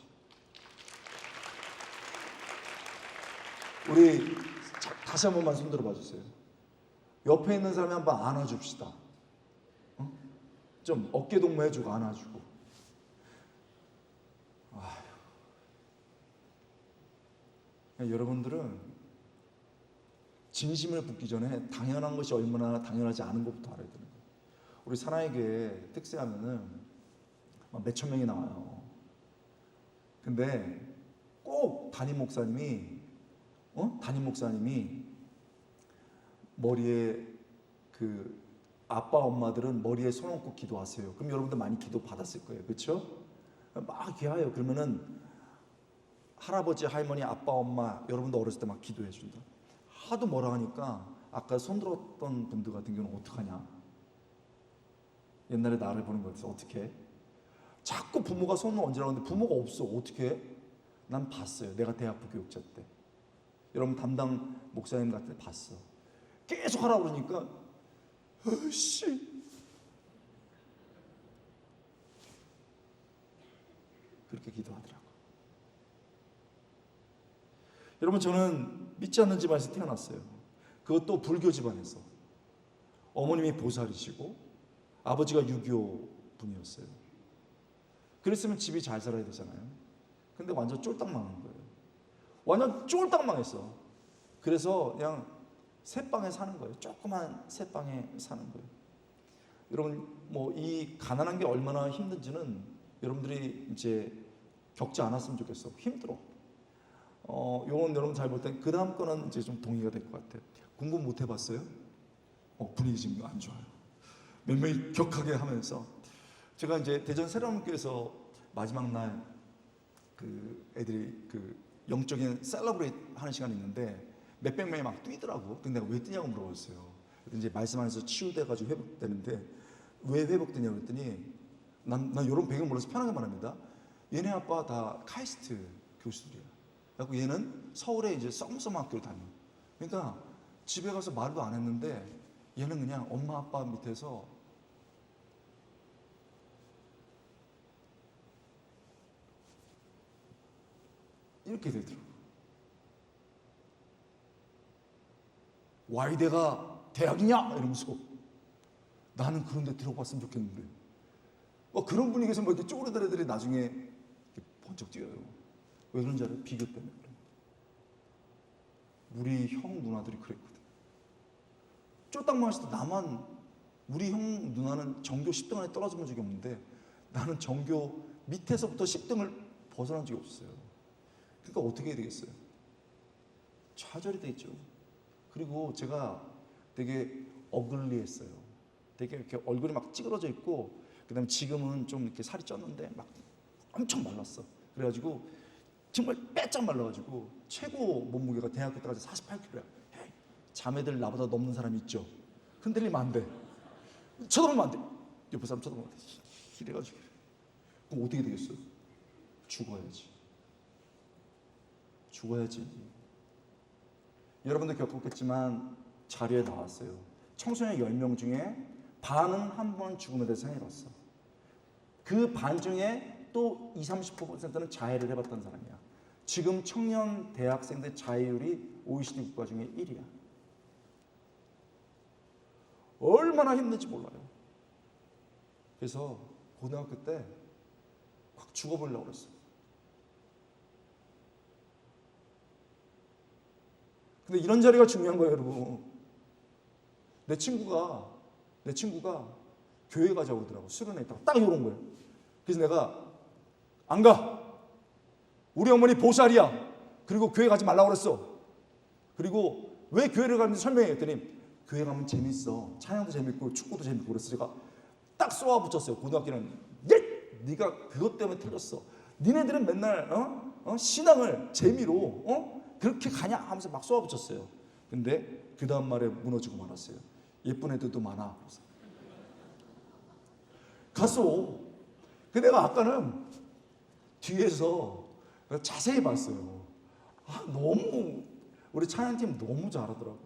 우리 다시 한 번만 손 들어봐 주세요. 옆에 있는 사람이 한번 안아줍시다. 좀 어깨 동무 해주고 안아주고. 여러분들은 진심을 붓기 전에 당연한 것이 얼마나 당연하지 않은 것부터 알아야 되는 거예요. 우리 사나이교회 특세하면은 몇천 명이 나와요. 근데 꼭 담임 목사님이 머리에 아빠 엄마들은 머리에 손 얹고 기도하세요. 그럼 여러분들 많이 기도 받았을 거예요, 그렇죠? 막 기도해요. 그러면은 할아버지, 할머니, 아빠, 엄마 여러분도 어렸을 때 막 기도해 준다. 하도 뭐라 하니까 아까 손 들었던 분들 같은 경우는 어떡하냐? 옛날에 나를 보는 거 같아서 어떻게? 자꾸 부모가 손을 얹으라고 하는데 부모가 없어. 어떻게? 난 봤어요. 내가 대학부 교육자 때. 여러분 담당 목사님 같은 때 봤어. 계속 하라고 그러니까 씨. 그렇게 기도하더라고. 여러분, 저는 믿지 않는 집안에서 태어났어요. 그것도 불교 집안에서. 어머님이 보살이시고 아버지가 유교 분이었어요. 그랬으면 집이 잘 살아야 되잖아요. 근데 완전 쫄딱 망한 거예요. 완전 쫄딱 망했어. 그래서 그냥 새 방에 사는 거예요. 조그만 새 방에 사는 거예요. 여러분, 이 가난한 게 얼마나 힘든지는 여러분들이 이제 겪지 않았으면 좋겠어. 힘들어. 요건 여러분 잘 볼 때 그 다음 거는 이제 좀 동의가 될 것 같아요. 공부 못 해봤어요? 분위기 지금 안 좋아요. 몇 명이 격하게 하면서 제가 이제 대전 새로운교회에서 마지막 날 애들이 영적인 셀러브레이트 하는 시간이 있는데 몇백 명이 막 뛰더라고. 근데 내가 왜 뛰냐고 물어봤어요. 이제 말씀 안에서 치유돼가지고 회복되는데 왜 회복되냐고 그랬더니 난 이런 배경 몰라서 편하게 말합니다. 얘네 아빠 다 카이스트 교수들이야. 그래서 얘는 서울에 이제 썸썸 학교를 다녀. 그러니까 집에 가서 말도 안 했는데 얘는 그냥 엄마 아빠 밑에서 이렇게 되더라고. 와이대가 대학이냐? 이러면서 나는 그런 데 들어봤으면 좋겠는데 그런 분위기에서 이렇게 쪼그라들 애들이 나중에 이렇게 번쩍 뛰어요. 왜 그런지 알아요? 비교 때문에 그래요. 우리 형 누나들이 그랬거든. 쫄딱 망했을 때 나만, 우리 형 누나는 전교 10등 안에 떨어져 본 적이 없는데 나는 전교 밑에서부터 10등을 벗어난 적이 없어요. 그러니까 어떻게 해야 되겠어요? 좌절이 돼 있죠. 그리고 제가 되게 어글리했어요. 되게 이렇게 얼굴이 막 찌그러져 있고, 그 다음에 지금은 좀 이렇게 살이 쪘는데 막 엄청 말랐어. 그래가지고 정말 빼짝 말라가지고 최고 몸무게가 대학교 때까지 48kg야. 자매들 나보다 넘는 사람이 있죠. 흔들리면 안 돼. 쳐다보면 안 돼. 옆에 사람 쳐다보면 안 돼. 이래가지고. 그럼 어떻게 되겠어요? 죽어야지. 죽어야지. 여러분도 겪었겠지만 자료에 나왔어요. 청소년 10명 중에 반은 한 번 죽음에 대해서 생각해봤어. 그 반 중에 또 20-30%는 자해를 해봤던 사람이야. 지금 청년 대학생들 자해율이 OECD 국가 중에 1위야. 얼마나 힘든지 몰라요. 그래서 고등학교 때 확 죽어보려고 그랬어. 근데 이런 자리가 중요한 거예요, 여러분. 내 친구가 교회 가자고 그러더라고. 수련회 있다가 딱 이런 거예요. 그래서 내가 안 가. 우리 어머니 보살이야. 그리고 교회 가지 말라고 그랬어. 그리고 왜 교회를 가는지 설명해 했더니 교회 가면 재밌어. 찬양도 재밌고 축구도 재밌고 그래서 제가 딱 쏘아 붙였어요. 고등학교는 네가 그것 때문에 틀렸어. 니네들은 맨날 신앙을 재미로 그렇게 가냐 하면서 막 쏘아 붙였어요. 근데 그 다음 말에 무너지고 말았어요. 예쁜 애들도 많아. 그래서 갔어. 근데 내가 아까는 뒤에서 자세히 봤어요. 너무 우리 찬양팀 너무 잘하더라고.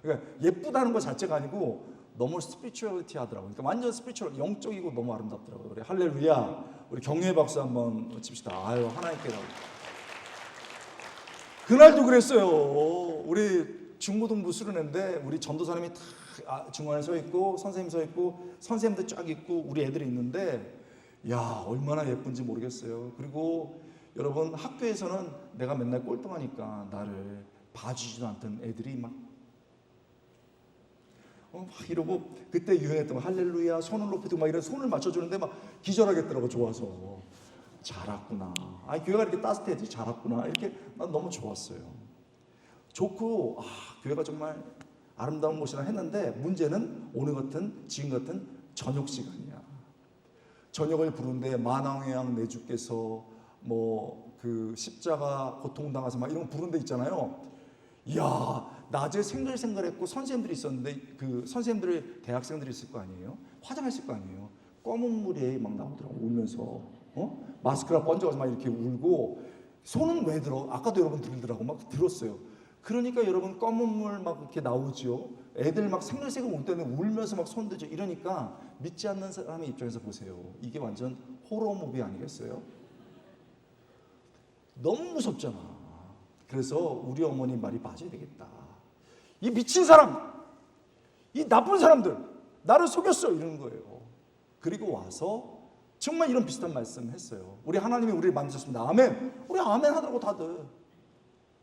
그러니까 예쁘다는 것 자체가 아니고 너무 스피리추얼티 하더라고. 그러니까 완전 스피리추얼, 영적이고 너무 아름답더라고요. 우리 할렐루야. 우리 경외의 박수 한번 칩시다. 아유, 하나님께라고. 그날도 그랬어요. 우리 중고등부 수련회인데 우리 전도사님이 다 중간에 서 있고 선생님 서 있고 선생님들 쫙 있고 우리 애들이 있는데 야, 얼마나 예쁜지 모르겠어요. 그리고 여러분, 학교에서는 내가 맨날 꼴등하니까 나를 봐주지도 않던 애들이 막 이러고, 그때 유행했던 거 할렐루야 손을 높이고 막 이런 손을 맞춰주는데 막 기절하겠더라고. 좋아서. 잘 왔구나. 교회가 이렇게 따뜻해지. 잘 왔구나. 이렇게 난 너무 좋았어요. 좋고 교회가 정말 아름다운 곳이라 했는데 문제는 오늘 같은 지금 같은 저녁 시간이야. 저녁을 부르는데 만왕의 양 내 주께서 뭐 그 십자가 고통당하서 막 이런 거 부르는 데 있잖아요. 이야, 낮에 생글생글했고 선생님들이 있었는데 그 선생님들이 대학생들이 있을 거 아니에요. 화장했을 거 아니에요. 검은 물이 막 나오더라고. 울면서 마스크가 번져가서 막 이렇게 울고. 손은 왜 들어? 아까도 여러분 들더라고. 막 들었어요. 그러니까 여러분, 검은 물 막 이렇게 나오죠. 애들 막 생글생글 울 때는 울면서 막 손들죠. 이러니까 믿지 않는 사람의 입장에서 보세요. 이게 완전 호러 무비 아니겠어요? 너무 무섭잖아. 그래서 우리 어머니 말이 맞아야 되겠다. 이 미친 사람, 이 나쁜 사람들 나를 속였어, 이러는 거예요. 그리고 와서 정말 이런 비슷한 말씀 했어요. 우리 하나님이 우리를 만드셨습니다. 아멘. 우리 아멘 하더라고 다들.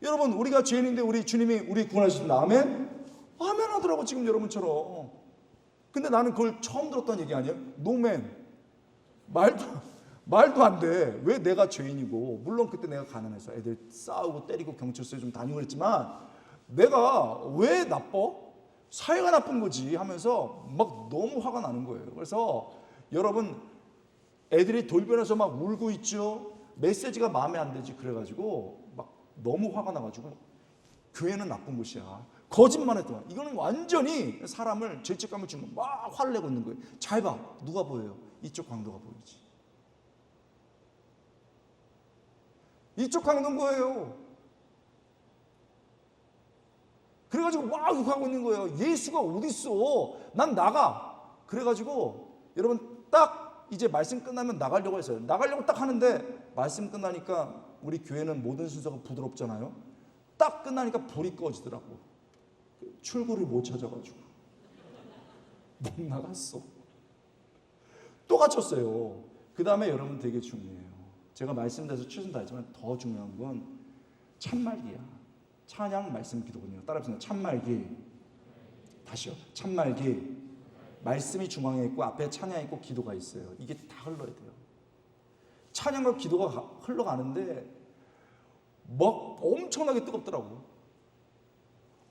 여러분, 우리가 죄인인데 우리 주님이 우리 구원하셨습니다. 아멘. 아멘 하더라고 지금 여러분처럼. 근데 나는 그걸 처음 들었던 얘기 아니에요? 노맨. 말도 안 돼. 왜 내가 죄인이고, 물론 그때 내가 가난해서 애들 싸우고 때리고 경찰서에 좀 다니고 그랬지만 내가 왜 나빠? 사회가 나쁜 거지 하면서 막 너무 화가 나는 거예요. 그래서 여러분, 애들이 돌변해서 막 울고 있죠. 메시지가 마음에 안 들지. 그래가지고 막 너무 화가 나가지고 교회는 나쁜 곳이야. 거짓말 했더만. 이거는 완전히 사람을 죄책감을 주는 거. 막 화를 내고 있는 거예요. 잘 봐. 누가 보여요? 이쪽 강도가 보이지. 이쪽 강도인 거예요. 그래가지고 막 욕하고 있는 거예요. 예수가 어딨어? 난 나가. 그래가지고 여러분, 딱 이제 말씀 끝나면 나가려고 했어요. 나가려고 딱 하는데 말씀 끝나니까 우리 교회는 모든 순서가 부드럽잖아요. 딱 끝나니까 불이 꺼지더라고. 출구를 못 찾아가지고 못 나갔어. 또 갇혔어요. 그 다음에 여러분 되게 중요해요. 제가 말씀드려서 최선 다했지만 더 중요한 건 참말기야. 찬양 말씀 기도거든요. 따라해보세요. 참말기. 다시요. 참말기. 말씀이 중앙에 있고 앞에 찬양이 있고 기도가 있어요. 이게 다 흘러야 돼요. 찬양과 기도가 흘러가는데 막 엄청나게 뜨겁더라고.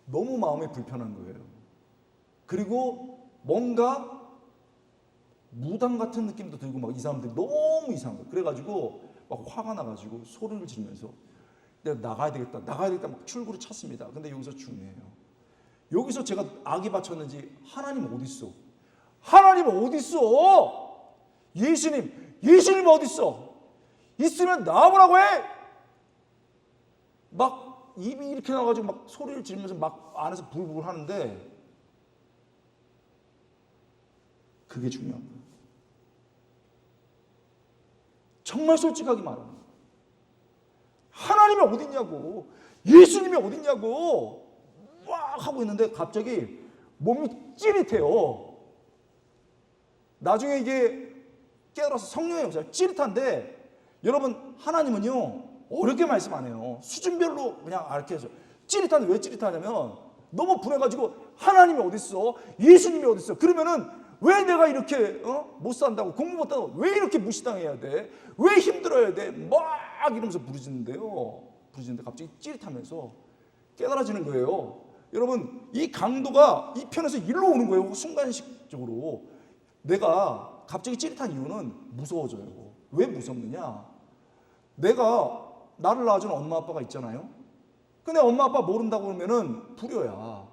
너무 마음이 불편한 거예요. 그리고 뭔가 무당 같은 느낌도 들고 막 이 사람들이 너무 이상한 거예요. 그래가지고 막 화가 나가지고 소리를 지르면서 내가 나가야 되겠다 막 출구를 찾습니다. 근데 여기서 중요해요. 여기서 제가 악이 바쳤는지 하나님 어디 있어? 하나님 어디 있어? 예수님 어디 있어? 있으면 나와보라고 해. 막 입이 이렇게 나와가지고 막 소리를 지르면서 막 안에서 불불 하는데 그게 중요한 거예요. 정말 솔직하게 말하는 거예요. 하나님이 어딨냐고, 예수님이 어딨냐고 막 하고 있는데 갑자기 몸이 찌릿해요. 나중에 이게 깨달아서 성령의 역사, 찌릿한데 여러분, 하나님은요 어렵게 말씀 안 해요. 수준별로 그냥 알려줘요. 찌릿한데 왜 찌릿하냐면 너무 분해가지고 하나님이 어딨어? 예수님이 어딨어? 그러면은 왜 내가 이렇게 못 산다고, 공부 못한다고 왜 이렇게 무시당해야 돼? 왜 힘들어야 돼? 막 이러면서 부르짖는데 갑자기 찌릿하면서 깨달아지는 거예요. 여러분, 이 강도가 이 편에서 일로 오는 거예요. 순간식적으로. 내가 갑자기 찌릿한 이유는 무서워져요. 왜 무섭느냐? 내가 나를 낳아준 엄마 아빠가 있잖아요. 근데 엄마 아빠 모른다고 그러면은 불효야.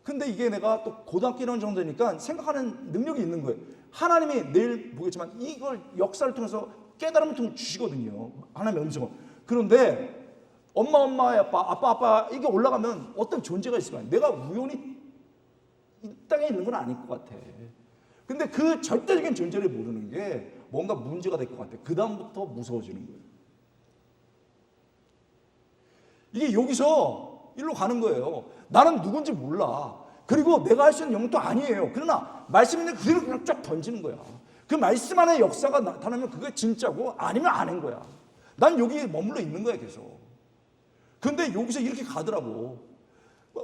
근데 이게 내가 또 고등학교 이런 정도 되니까 생각하는 능력이 있는 거예요. 하나님이 내일 보겠지만 이걸 역사를 통해서 깨달음을 통해 주시거든요. 하나님의 음성을. 그런데 엄마 아빠 이게 올라가면 어떤 존재가 있을 거야. 내가 우연히 이 땅에 있는 건 아닐 것 같아. 근데 그 절대적인 존재를 모르는 게 뭔가 문제가 될 것 같아. 그 다음부터 무서워지는 거예요. 이게 여기서 일로 가는 거예요. 나는 누군지 몰라. 그리고 내가 할 수 있는 영도 아니에요. 그러나 말씀 있는 그대로 그냥 쫙 던지는 거야. 그 말씀 안에 역사가 나타나면 그게 진짜고 아니면 아닌 거야. 난 여기에 머물러 있는 거야 계속. 근데 여기서 이렇게 가더라고.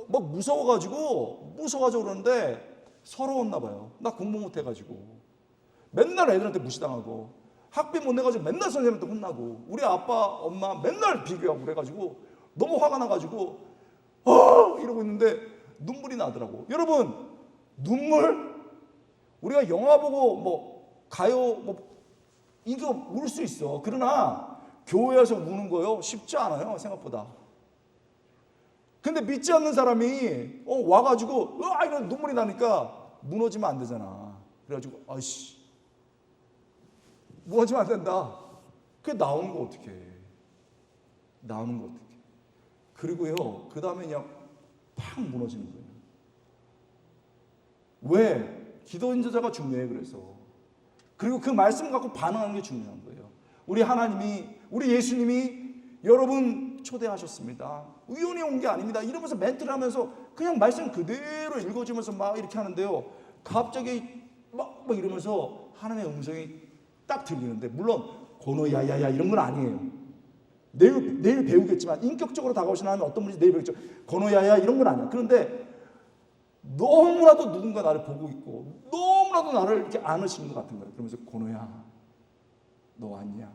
막 무서워가지고 그러는데 서러웠나 봐요. 나 공부 못해가지고 맨날 애들한테 무시당하고 학비 못 내가지고 맨날 선생님한테 혼나고 우리 아빠 엄마 맨날 비교하고 그래가지고 너무 화가 나가지고 이러고 있는데 눈물이 나더라고. 여러분, 눈물, 우리가 영화 보고 뭐 가요 뭐 이거 울 수 있어. 그러나 교회에서 우는 거요 쉽지 않아요, 생각보다. 근데 믿지 않는 사람이 와가지고 이런 눈물이 나니까 무너지면 안 되잖아. 그래가지고 아이씨 무너지면 안 된다. 그게 나오는 거 어떡해. 그리고요 그 다음에 그냥 팍 무너지는 거예요. 왜? 기도 인자가 중요해. 그래서 그리고 그 말씀 갖고 반응하는 게 중요한 거예요. 우리 하나님이, 우리 예수님이 여러분 초대하셨습니다. 우연히 온 게 아닙니다. 이러면서 멘트를 하면서 그냥 말씀 그대로 읽어주면서 막 이렇게 하는데요. 갑자기 막 이러면서 하나님의 음성이 딱 들리는데, 물론 고노야야야 이런 건 아니에요. 내일 배우겠지만 인격적으로 다가오신 하나님 어떤 분인지 내일 배우겠죠. 고노야야 이런 건 아니야. 그런데 너무나도 누군가 나를 보고 있고 너무나도 나를 이렇게 안으시는 것 같은 거예요. 그러면서 고노야 너 왔냐?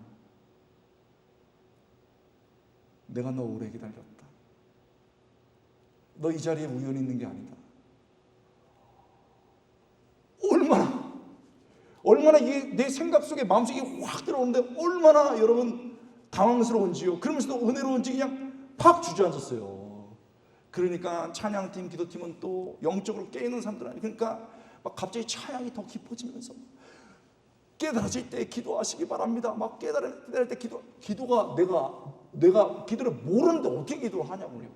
내가 너 오래 기다렸다. 너 이 자리에 우연히 있는 게 아니다. 얼마나 이게 내 생각 속에 마음속에 확 들어오는데 얼마나 여러분 당황스러운지요. 그러면서도 은혜로운지 그냥 팍 주저앉았어요. 그러니까 찬양팀, 기도팀은 또 영적으로 깨있는 사람들 아니에요. 그러니까 막 갑자기 찬양이 더 깊어지면서 깨달아질 때 기도하시기 바랍니다. 막 깨달을 때 기도가 내가 기도를 모르는데 어떻게 기도를 하냐고요.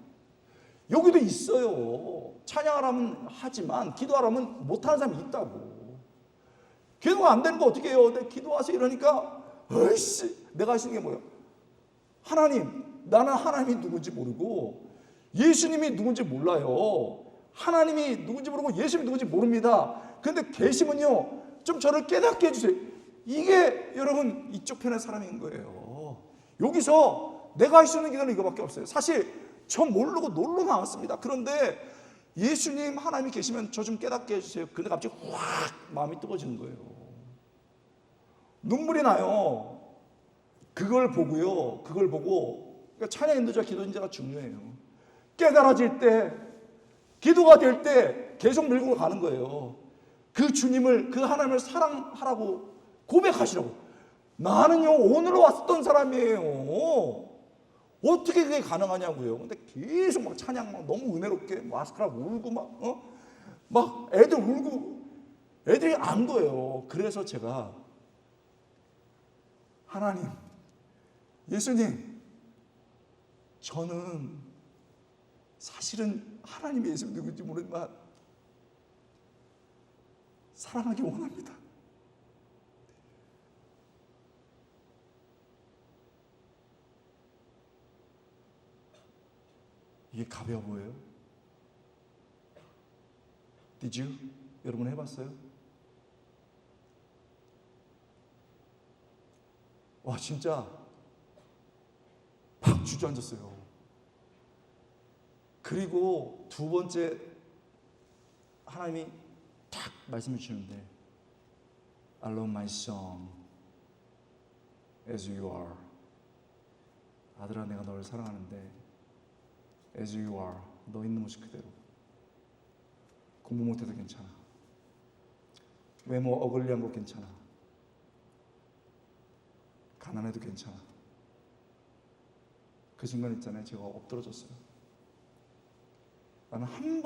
여기도 있어요. 찬양하라면 하지만 기도하라면 못하는 사람이 있다고. 기도가 안 되는 거 어떻게 해요? 근데 기도하세요 이러니까 으이씨 내가 할 수 있는 게 뭐예요? 하나님, 나는 하나님이 누군지 모르고 예수님이 누군지 몰라요. 하나님이 누군지 모르고 예수님이 누군지 모릅니다. 근데 계시면요 좀 저를 깨닫게 해주세요. 이게 여러분 이쪽 편의 사람인 거예요. 여기서 내가 할 수 있는 기도는 이거밖에 없어요. 사실 저 모르고 놀러 나왔습니다. 그런데 예수님 하나님이 계시면 저 좀 깨닫게 해주세요. 근데 갑자기 확 마음이 뜨거워지는 거예요. 눈물이 나요. 그걸 보고 그러니까 찬양 인도자 기도 인자가 중요해요. 깨달아질 때 기도가 될 때 계속 밀고 가는 거예요. 그 주님을, 그 하나님을 사랑하라고 고백하시라고. 나는요 오늘 왔었던 사람이에요. 어떻게 그게 가능하냐고요. 근데 계속 막 찬양 막 너무 은혜롭게 마스크라고 울고 막 애들 울고 애들이 안 거예요. 그래서 제가 하나님, 예수님, 저는 사실은 하나님이 예수님 누군지 모르지만 사랑하기 원합니다. 이게 가벼워 보여요? Did you? 여러분 해봤어요? 와 진짜 팍 주저앉았어요. 그리고 두 번째 하나님이 탁 말씀해 주시는데 I love my son as you are. 아들아 내가 너를 사랑하는데 as you are. 너 있는 모습 그대로. 공부 못해도 괜찮아. 외모 어글리한 거 괜찮아. 가난해도 괜찮아. 그 순간 있잖아요. 제가 엎드러졌어요. 나는 한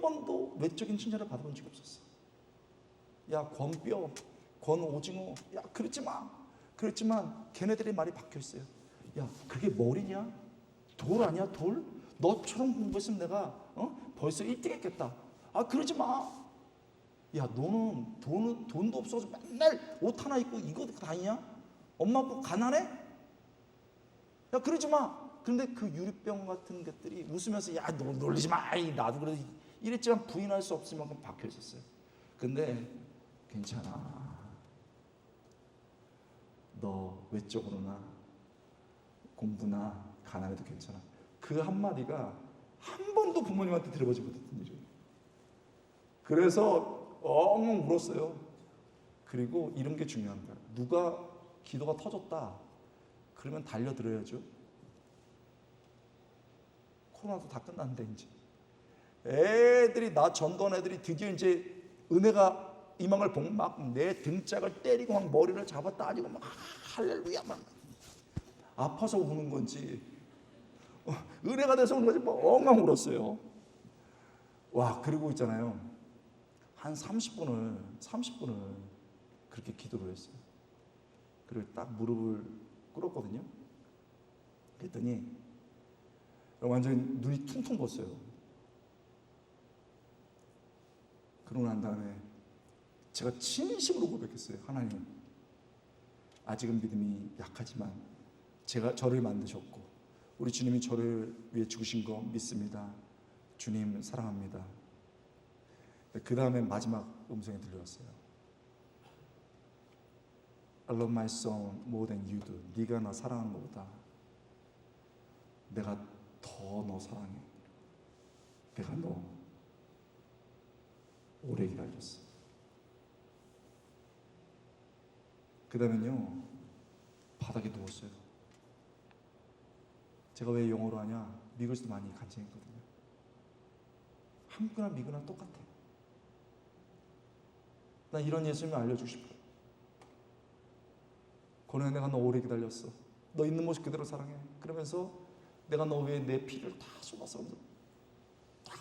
번도 외적인 칭찬을 받아본 적이 없었어. 야, 권뼈, 권오징어, 야, 그러지 마. 그랬지만 걔네들의 말이 박혀 있어요. 야, 그게 머리냐? 돌 아니야, 돌? 너처럼 공부했으면 내가 벌써 1등 했겠다. 아, 그러지 마. 야, 너는 돈도 없어서 맨날 옷 하나 입고 이거 다니냐? 엄마 아빠 가난해? 야, 그러지 마. 그런데 그 유리병 같은 것들이 웃으면서 야, 너 놀리지 마. 아이, 나도 그래. 이랬지만 부인할 수 없을 만큼 박혀 있었어요. 근데 괜찮아. 너 외적으로나 공부나 가난해도 괜찮아. 그 한마디가 한 번도 부모님한테 들어보지 못했던 일이에요. 그래서 엉엉 울었어요. 그리고 이런 게 중요한 거야. 누가 기도가 터졌다 그러면 달려들어야죠. 코로나도 다 끝났는데 이제 애들이, 나 전도한 애들이 드디어 이제 은혜가 임한 걸 보면 막 내 등짝을 때리고 막 머리를 잡아 따지고 막 할렐루야 막 아파서 우는 건지 은혜가 돼서 우는 건지 막 엉엉 울었어요. 와, 그리고 있잖아요, 한 30분을 그렇게 기도를 했어요. 그리고 딱 무릎을 꿇었거든요. 그랬더니 완전히 눈이 퉁퉁 부었어요. 그러고 난 다음에 제가 진심으로 고백했어요. 하나님, 아직은 믿음이 약하지만 저를 만드셨고 우리 주님이 저를 위해 죽으신 거 믿습니다. 주님 사랑합니다. 그 다음에 마지막 음성이 들려왔어요. I love my son more than you do. 네가 나 사랑하는 것보다 내가 더 너 사랑해. 내가 너 오래 기다렸어. 그 다음엔요, 바닥에 누웠어요. 제가 왜 영어로 하냐? 미국에서도 많이 간증했거든요. 한국이나 미국이나 똑같아. 나 이런 예수님을 알려주고 싶어. 고뇌, 내가 너 오래 기다렸어. 너 있는 모습 그대로 사랑해. 그러면서 내가 너 위해 내 피를 다 쏟았어. 딱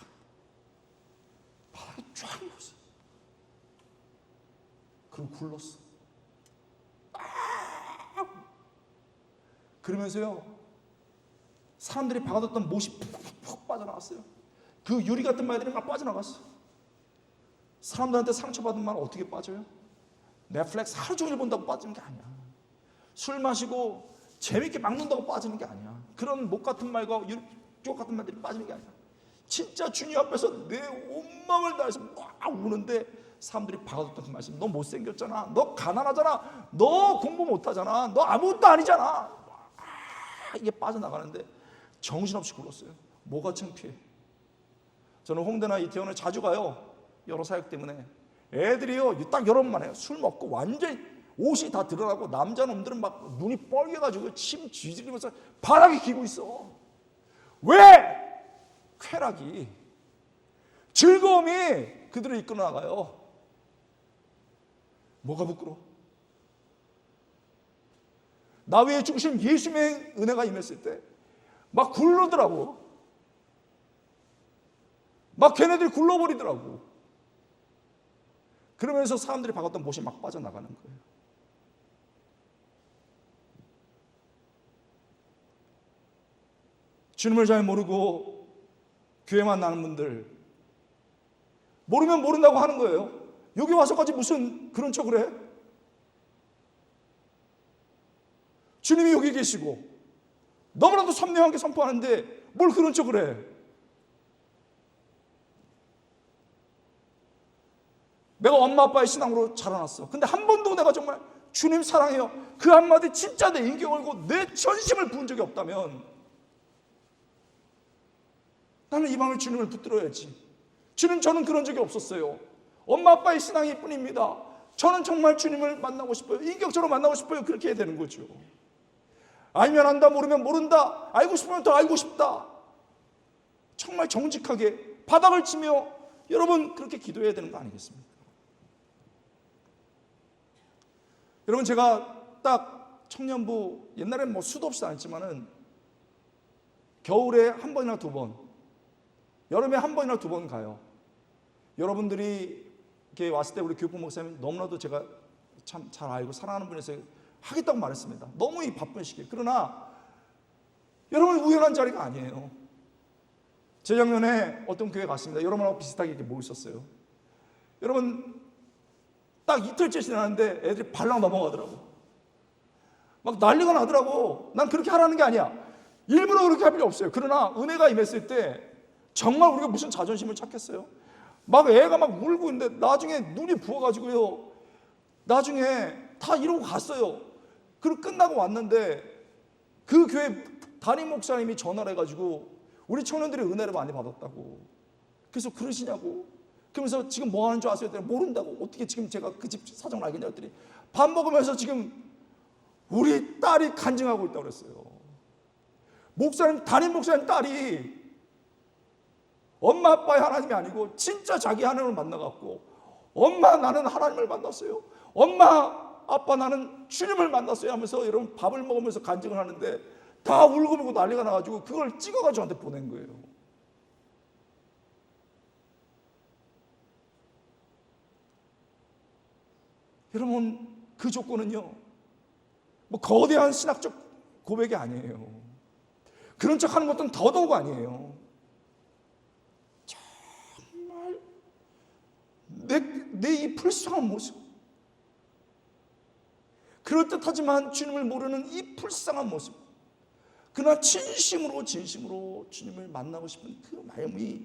바닥에 쫙 누웠어. 그리고 굴렀어. 그러면서요, 사람들이 박아뒀던 못이 푹푹 빠져나갔어요. 그 유리 같은 말들이 막 빠져나갔어. 사람들한테 상처받은 말 어떻게 빠져요? 넷플릭스 하루 종일 본다고 빠지는 게 아니야. 술 마시고 재밌게 막 논다고 빠지는 게 아니야. 그런 못 같은 말과 유리 같은 말들이 빠지는 게 아니야. 진짜 주님 앞에서 내 온 마음을 다해서 막 우는데 사람들이 박아뒀던 그 말씀, 너 못생겼잖아, 너 가난하잖아, 너 공부 못하잖아, 너 아무것도 아니잖아. 이게 빠져나가는데 정신없이 굴렀어요. 뭐가 창피해. 저는 홍대나 이태원을 자주 가요. 여러 사역 때문에. 애들이요, 딱 여러 번만 해요. 술 먹고 완전히 옷이 다 드러나고 남자 놈들은 막 눈이 뻘개가지고 침 쥐지리면서 바닥에 기고 있어. 왜? 쾌락이, 즐거움이 그들을 이끌어 나가요. 뭐가 부끄러워? 나 위에 죽으신 예수님의 은혜가 임했을 때 막 굴러더라고. 막 걔네들이 굴러버리더라고. 그러면서 사람들이 박았던 못이 막 빠져나가는 거예요. 주님을 잘 모르고 교회만 나는 분들, 모르면 모른다고 하는 거예요. 여기 와서까지 무슨 그런 척을 해? 주님이 여기 계시고 너무나도 선명하게 선포하는데 뭘 그런 척을 해? 내가 엄마 아빠의 신앙으로 자라났어. 근데 한 번도 내가 정말 주님 사랑해요, 그 한마디 진짜 내 인격 걸고 내 전심을 부은 적이 없다면 나는 이 방을 주님을 붙들어야지. 주님, 저는 그런 적이 없었어요. 엄마 아빠의 신앙일 뿐입니다. 저는 정말 주님을 만나고 싶어요. 인격적으로 만나고 싶어요. 그렇게 해야 되는 거죠. 알면 안다, 모르면 모른다, 알고 싶으면 더 알고 싶다. 정말 정직하게 바닥을 치며 여러분 그렇게 기도해야 되는 거 아니겠습니까? 여러분, 제가 딱 청년부 옛날에는 뭐 수도 없이 다녔지만은 겨울에 한 번이나 두 번, 여름에 한 번이나 두 번 가요. 여러분들이 이렇게 왔을 때 우리 교육 목사님 너무나도 제가 참 잘 알고 사랑하는 분이서 하겠다고 말했습니다. 너무 이 바쁜 시기에. 그러나 여러분 우연한 자리가 아니에요. 재작년에 어떤 교회 갔습니다. 여러분하고 비슷하게 이렇게 모였었어요. 여러분 딱 이틀째 지났는데 애들이 발랑 넘어가더라고. 막 난리가 나더라고. 난 그렇게 하라는 게 아니야. 일부러 그렇게 할 필요 없어요. 그러나 은혜가 임했을 때 정말 우리가 무슨 자존심을 찾겠어요? 막 애가 막 울고 있는데 나중에 눈이 부어가지고요. 나중에 다 이러고 갔어요. 그리고 끝나고 왔는데 그 교회 담임 목사님이 전화를 해가지고 우리 청년들이 은혜를 많이 받았다고. 그래서 그러시냐고. 그러면서 지금 뭐 하는 줄 아세요? 모른다고. 어떻게 지금 제가 그 집 사정을 알겠냐 했더니 밥 먹으면서 지금 우리 딸이 간증하고 있다고 그랬어요. 목사님, 담임 목사님 딸이 엄마 아빠의 하나님이 아니고 진짜 자기 하나님을 만나갖고 엄마 나는 하나님을 만났어요. 엄마 아빠 나는 주님을 만났어요 하면서 여러분 밥을 먹으면서 간증을 하는데 다 울고 불고 난리가 나가지고 그걸 찍어가지고 저한테 보낸 거예요. 여러분 그 조건은요 뭐 거대한 신학적 고백이 아니에요. 그런 척 하는 것도 더더욱 아니에요. 정말 내 이 불쌍한 모습, 그럴듯하지만 주님을 모르는 이 불쌍한 모습, 그러나 진심으로 주님을 만나고 싶은 그 마음이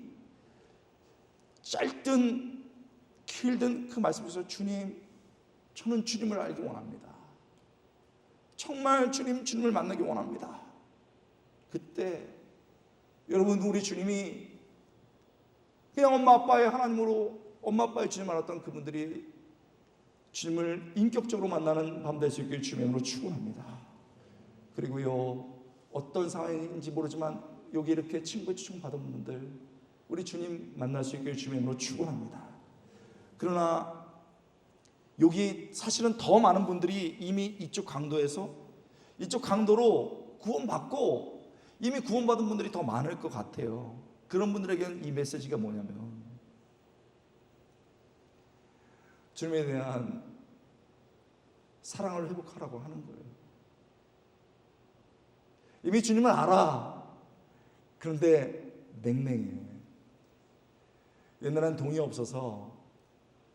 짧든 길든 그 말씀에서 주님, 저는 주님을 알기 원합니다. 정말 주님을 만나기 원합니다. 그때 여러분 우리 주님이 그냥 엄마 아빠의 하나님으로 엄마 아빠의 주님을 알았던 그분들이 주님을 인격적으로 만나는 밤 될 수 있길 주님으로 축원합니다. 그리고요 어떤 상황인지 모르지만 여기 이렇게 친구 추천 받은 분들 우리 주님 만날 수 있길 주님으로 축원합니다. 그러나 여기 사실은 더 많은 분들이 이미 이쪽 강도로 구원받고 이미 구원받은 분들이 더 많을 것 같아요. 그런 분들에게는 이 메시지가 뭐냐면 주님에 대한 사랑을 회복하라고 하는 거예요. 이미 주님을 알아. 그런데 냉랭해. 옛날엔 돈이 없어서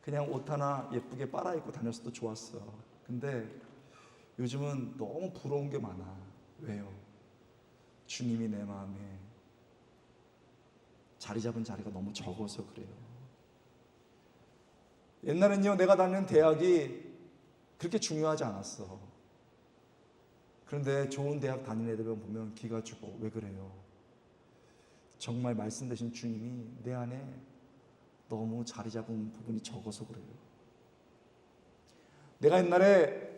그냥 옷 하나 예쁘게 빨아입고 다녔어도 좋았어. 근데 요즘은 너무 부러운 게 많아. 왜요? 주님이 내 마음에 자리 잡은 자리가 너무 적어서 그래요. 옛날엔요 내가 다니는 대학이 그렇게 중요하지 않았어. 그런데 좋은 대학 다니는 애들만 보면 기가 죽어. 왜 그래요? 정말 말씀 되신 주님이 내 안에 너무 자리 잡은 부분이 적어서 그래요. 내가 옛날에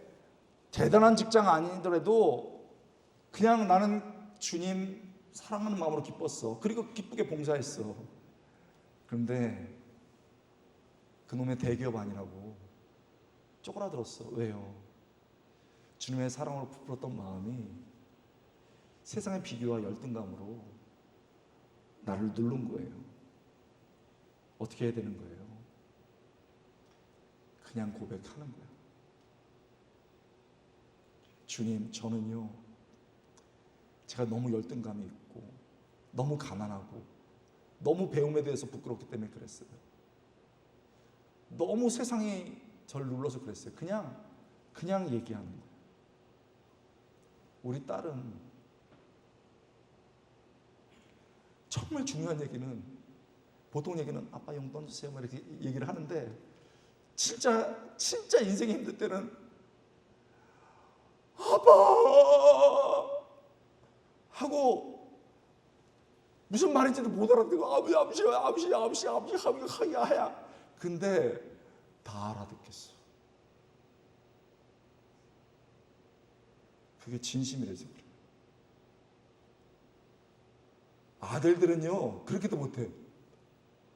대단한 직장 아니더라도 그냥 나는 주님 사랑하는 마음으로 기뻤어. 그리고 기쁘게 봉사했어. 그런데 그놈의 대기업 아니라고 쪼그라들었어. 왜요? 주님의 사랑으로 부풀었던 마음이 세상의 비교와 열등감으로 나를 누른 거예요. 어떻게 해야 되는 거예요? 그냥 고백하는 거예요. 주님, 저는요 제가 너무 열등감이 있고 너무 가난하고 너무 배움에 대해서 부끄럽기 때문에 그랬어요. 너무 세상이 저를 눌러서 그랬어요. 그냥 얘기하는 거예요. 우리 딸은 정말 중요한 얘기는 보통 얘기는 아빠 용돈 주세요 뭐 이렇게 얘기를 하는데 진짜 인생이 힘들 때는 아빠 하고 무슨 말인지도 못 알아듣고 아버지 하야. 근데 다 알아듣겠어. 그게 진심이라서 그래. 아들들은요 그렇게도 못해.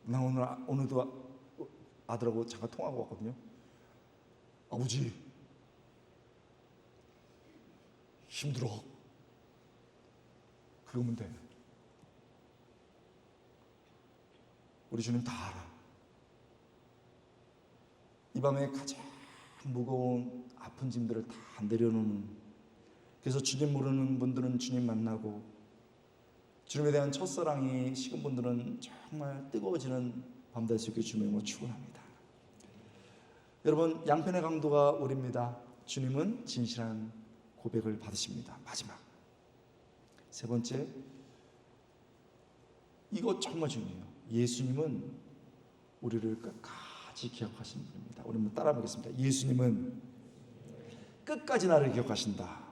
나 오늘도 아들하고 잠깐 통화하고 왔거든요. 아버지 힘들어. 그러면 돼. 우리 주님 다 알아. 이 밤에 가장 무거운 아픈 짐들을 다 내려놓는, 그래서 주님 모르는 분들은 주님 만나고 주님에 대한 첫사랑이 식은 분들은 정말 뜨거워지는 밤 될 수 있게 주님을 축원합니다. 여러분, 양편의 강도가 우리입니다. 주님은 진실한 고백을 받으십니다. 마지막 세 번째, 이거 정말 중요해요. 예수님은 우리를 끝까지 기억하시는 분입니다. 우리 한번 따라 보겠습니다. 예수님은 끝까지 나를 기억하신다.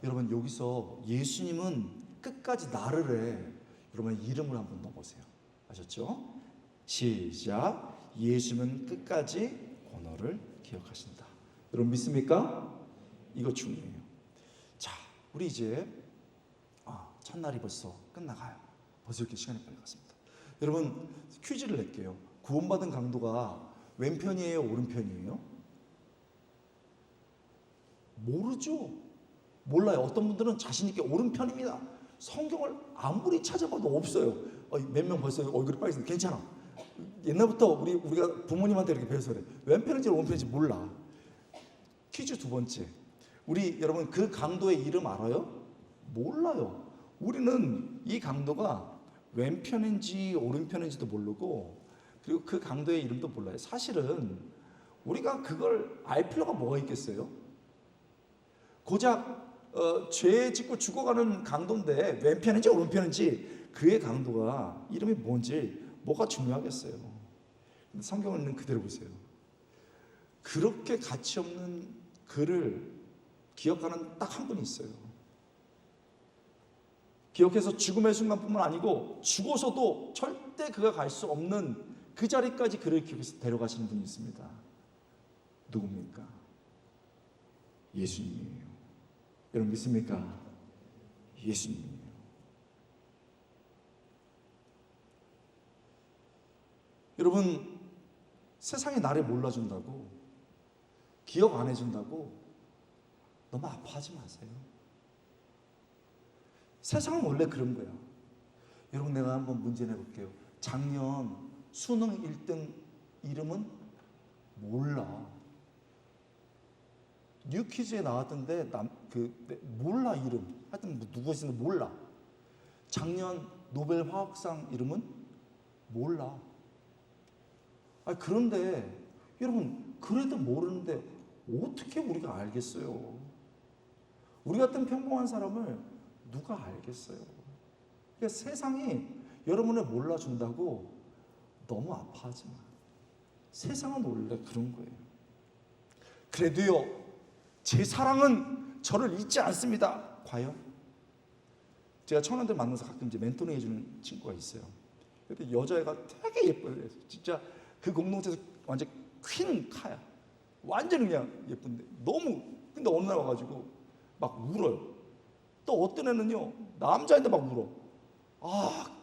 여러분, 여기서 예수님은 끝까지 나를 해. 여러분, 이름을 한번 넣어보세요. 아셨죠? 시작. 예수님은 끝까지 너를 기억하신다. 여러분, 믿습니까? 이거 중요해요. 자, 우리 이제 첫날이 벌써 끝나가요. 벌써 이렇게 시간이 빨리 갔습니다. 여러분, 퀴즈를 낼게요. 구원받은 강도가 왼편이에요, 오른편이에요? 모르죠. 몰라요. 어떤 분들은 자신 있게 오른편입니다. 성경을 아무리 찾아봐도 없어요. 몇 명 벌써 얼굴이 빨개졌는데 괜찮아. 옛날부터 우리가 부모님한테 이렇게 배워서 그래. 왼편인지 오른편인지 몰라. 퀴즈 두 번째. 우리 여러분, 그 강도의 이름 알아요? 몰라요. 우리는 이 강도가 왼편인지 오른편인지도 모르고, 그리고 그 강도의 이름도 몰라요. 사실은 우리가 그걸 알 필요가 뭐가 있겠어요? 고작 죄 짓고 죽어가는 강도인데 왼편인지 오른편인지 그의 강도가 이름이 뭔지 뭐가 중요하겠어요? 근데 성경을 있는 그대로 보세요. 그렇게 가치 없는 그를 기억하는 딱 한 분이 있어요. 기억해서 죽음의 순간뿐만 아니고 죽어서도 절대 그가 갈 수 없는 그 자리까지 그를 기억해서 데려가시는 분이 있습니다. 누굽니까? 예수님이에요. 여러분, 믿습니까? 예수님이에요. 여러분, 세상이 나를 몰라준다고, 기억 안 해준다고 너무 아파하지 마세요. 세상은 원래 그런 거야. 여러분, 내가 한번 문제 내볼게요. 작년 수능 1등 이름은 몰라. 뉴퀴즈에 나왔던데 몰라 이름. 하여튼 누구인지 몰라. 작년 노벨 화학상 이름은 몰라. 그런데 여러분, 그래도 모르는데 어떻게 우리가 알겠어요? 우리 같은 평범한 사람을 누가 알겠어요? 그러니까 세상이 여러분을 몰라준다고 너무 아파하지 마. 세상은 원래 그런 거예요. 그래도요, 제 사랑은 저를 잊지 않습니다. 과연? 제가 청년들 만나서 가끔 이제 멘토링 해주는 친구가 있어요. 근데 여자애가 되게 예뻐요. 진짜 그 공동체에서 완전 퀸 카야. 완전 그냥 예쁜데 너무. 근데 어느 날 와가지고 막 울어요. 또 어떤 애는요, 남자인데 막 울어.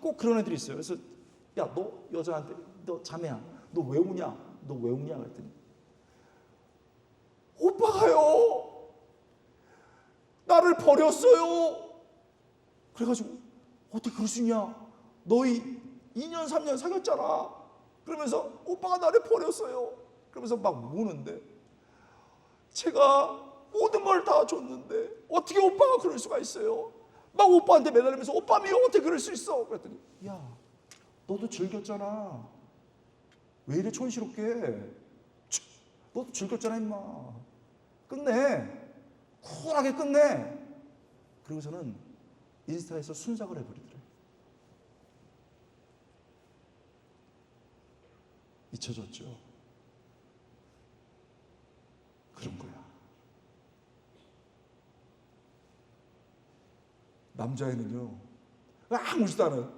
꼭 그런 애들이 있어요. 그래서 야, 너 여자한테, 너 자매야, 너 왜 우냐? 너 왜 우냐? 그랬더니 오빠가요, 나를 버렸어요. 그래가지고 어떻게 그럴 수 있냐? 너희 2년 3년 사귀었잖아. 그러면서 오빠가 나를 버렸어요. 그러면서 막 우는데, 제가 모든 걸 다 줬는데 어떻게 오빠가 그럴 수가 있어요? 막 오빠한테 매달리면서 오빠 미워, 어떻게 그럴 수 있어? 그랬더니 야, 너도 즐겼잖아. 왜 이래 촌스럽게? 너도 즐겼잖아 임마. 끝내. 쿨하게 끝내. 그러고서는 인스타에서 순삭을 해버리더래. 잊혀졌죠. 그런 거야. 남자애는요, 아무렇지도 않아요.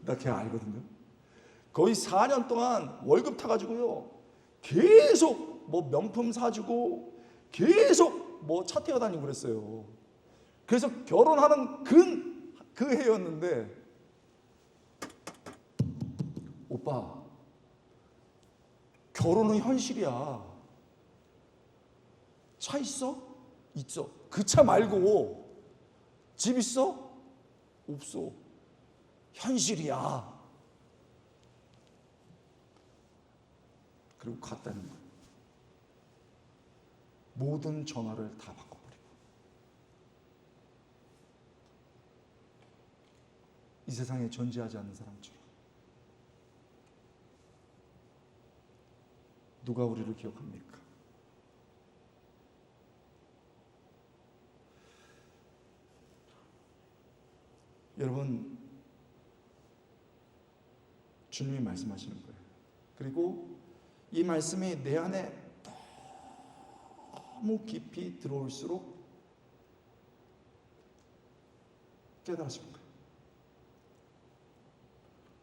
나 걔 알거든요. 거의 4년 동안 월급 타가지고요, 계속 뭐 명품 사주고 계속 뭐 차 태워 다니고 그랬어요. 그래서 결혼하는 그 해였는데, 오빠, 결혼은 현실이야. 차 있어? 있어. 그 차 말고 집 있어? 없어. 현실이야. 그리고 갔다는 거예요. 모든 전화를 다 바꿔버리고. 이 세상에 존재하지 않는 사람처럼. 누가 우리를 기억합니까? 여러분, 주님이 말씀하시는 거예요. 그리고 이 말씀이 내 안에 너무 깊이 들어올수록 깨달아지는 거예요.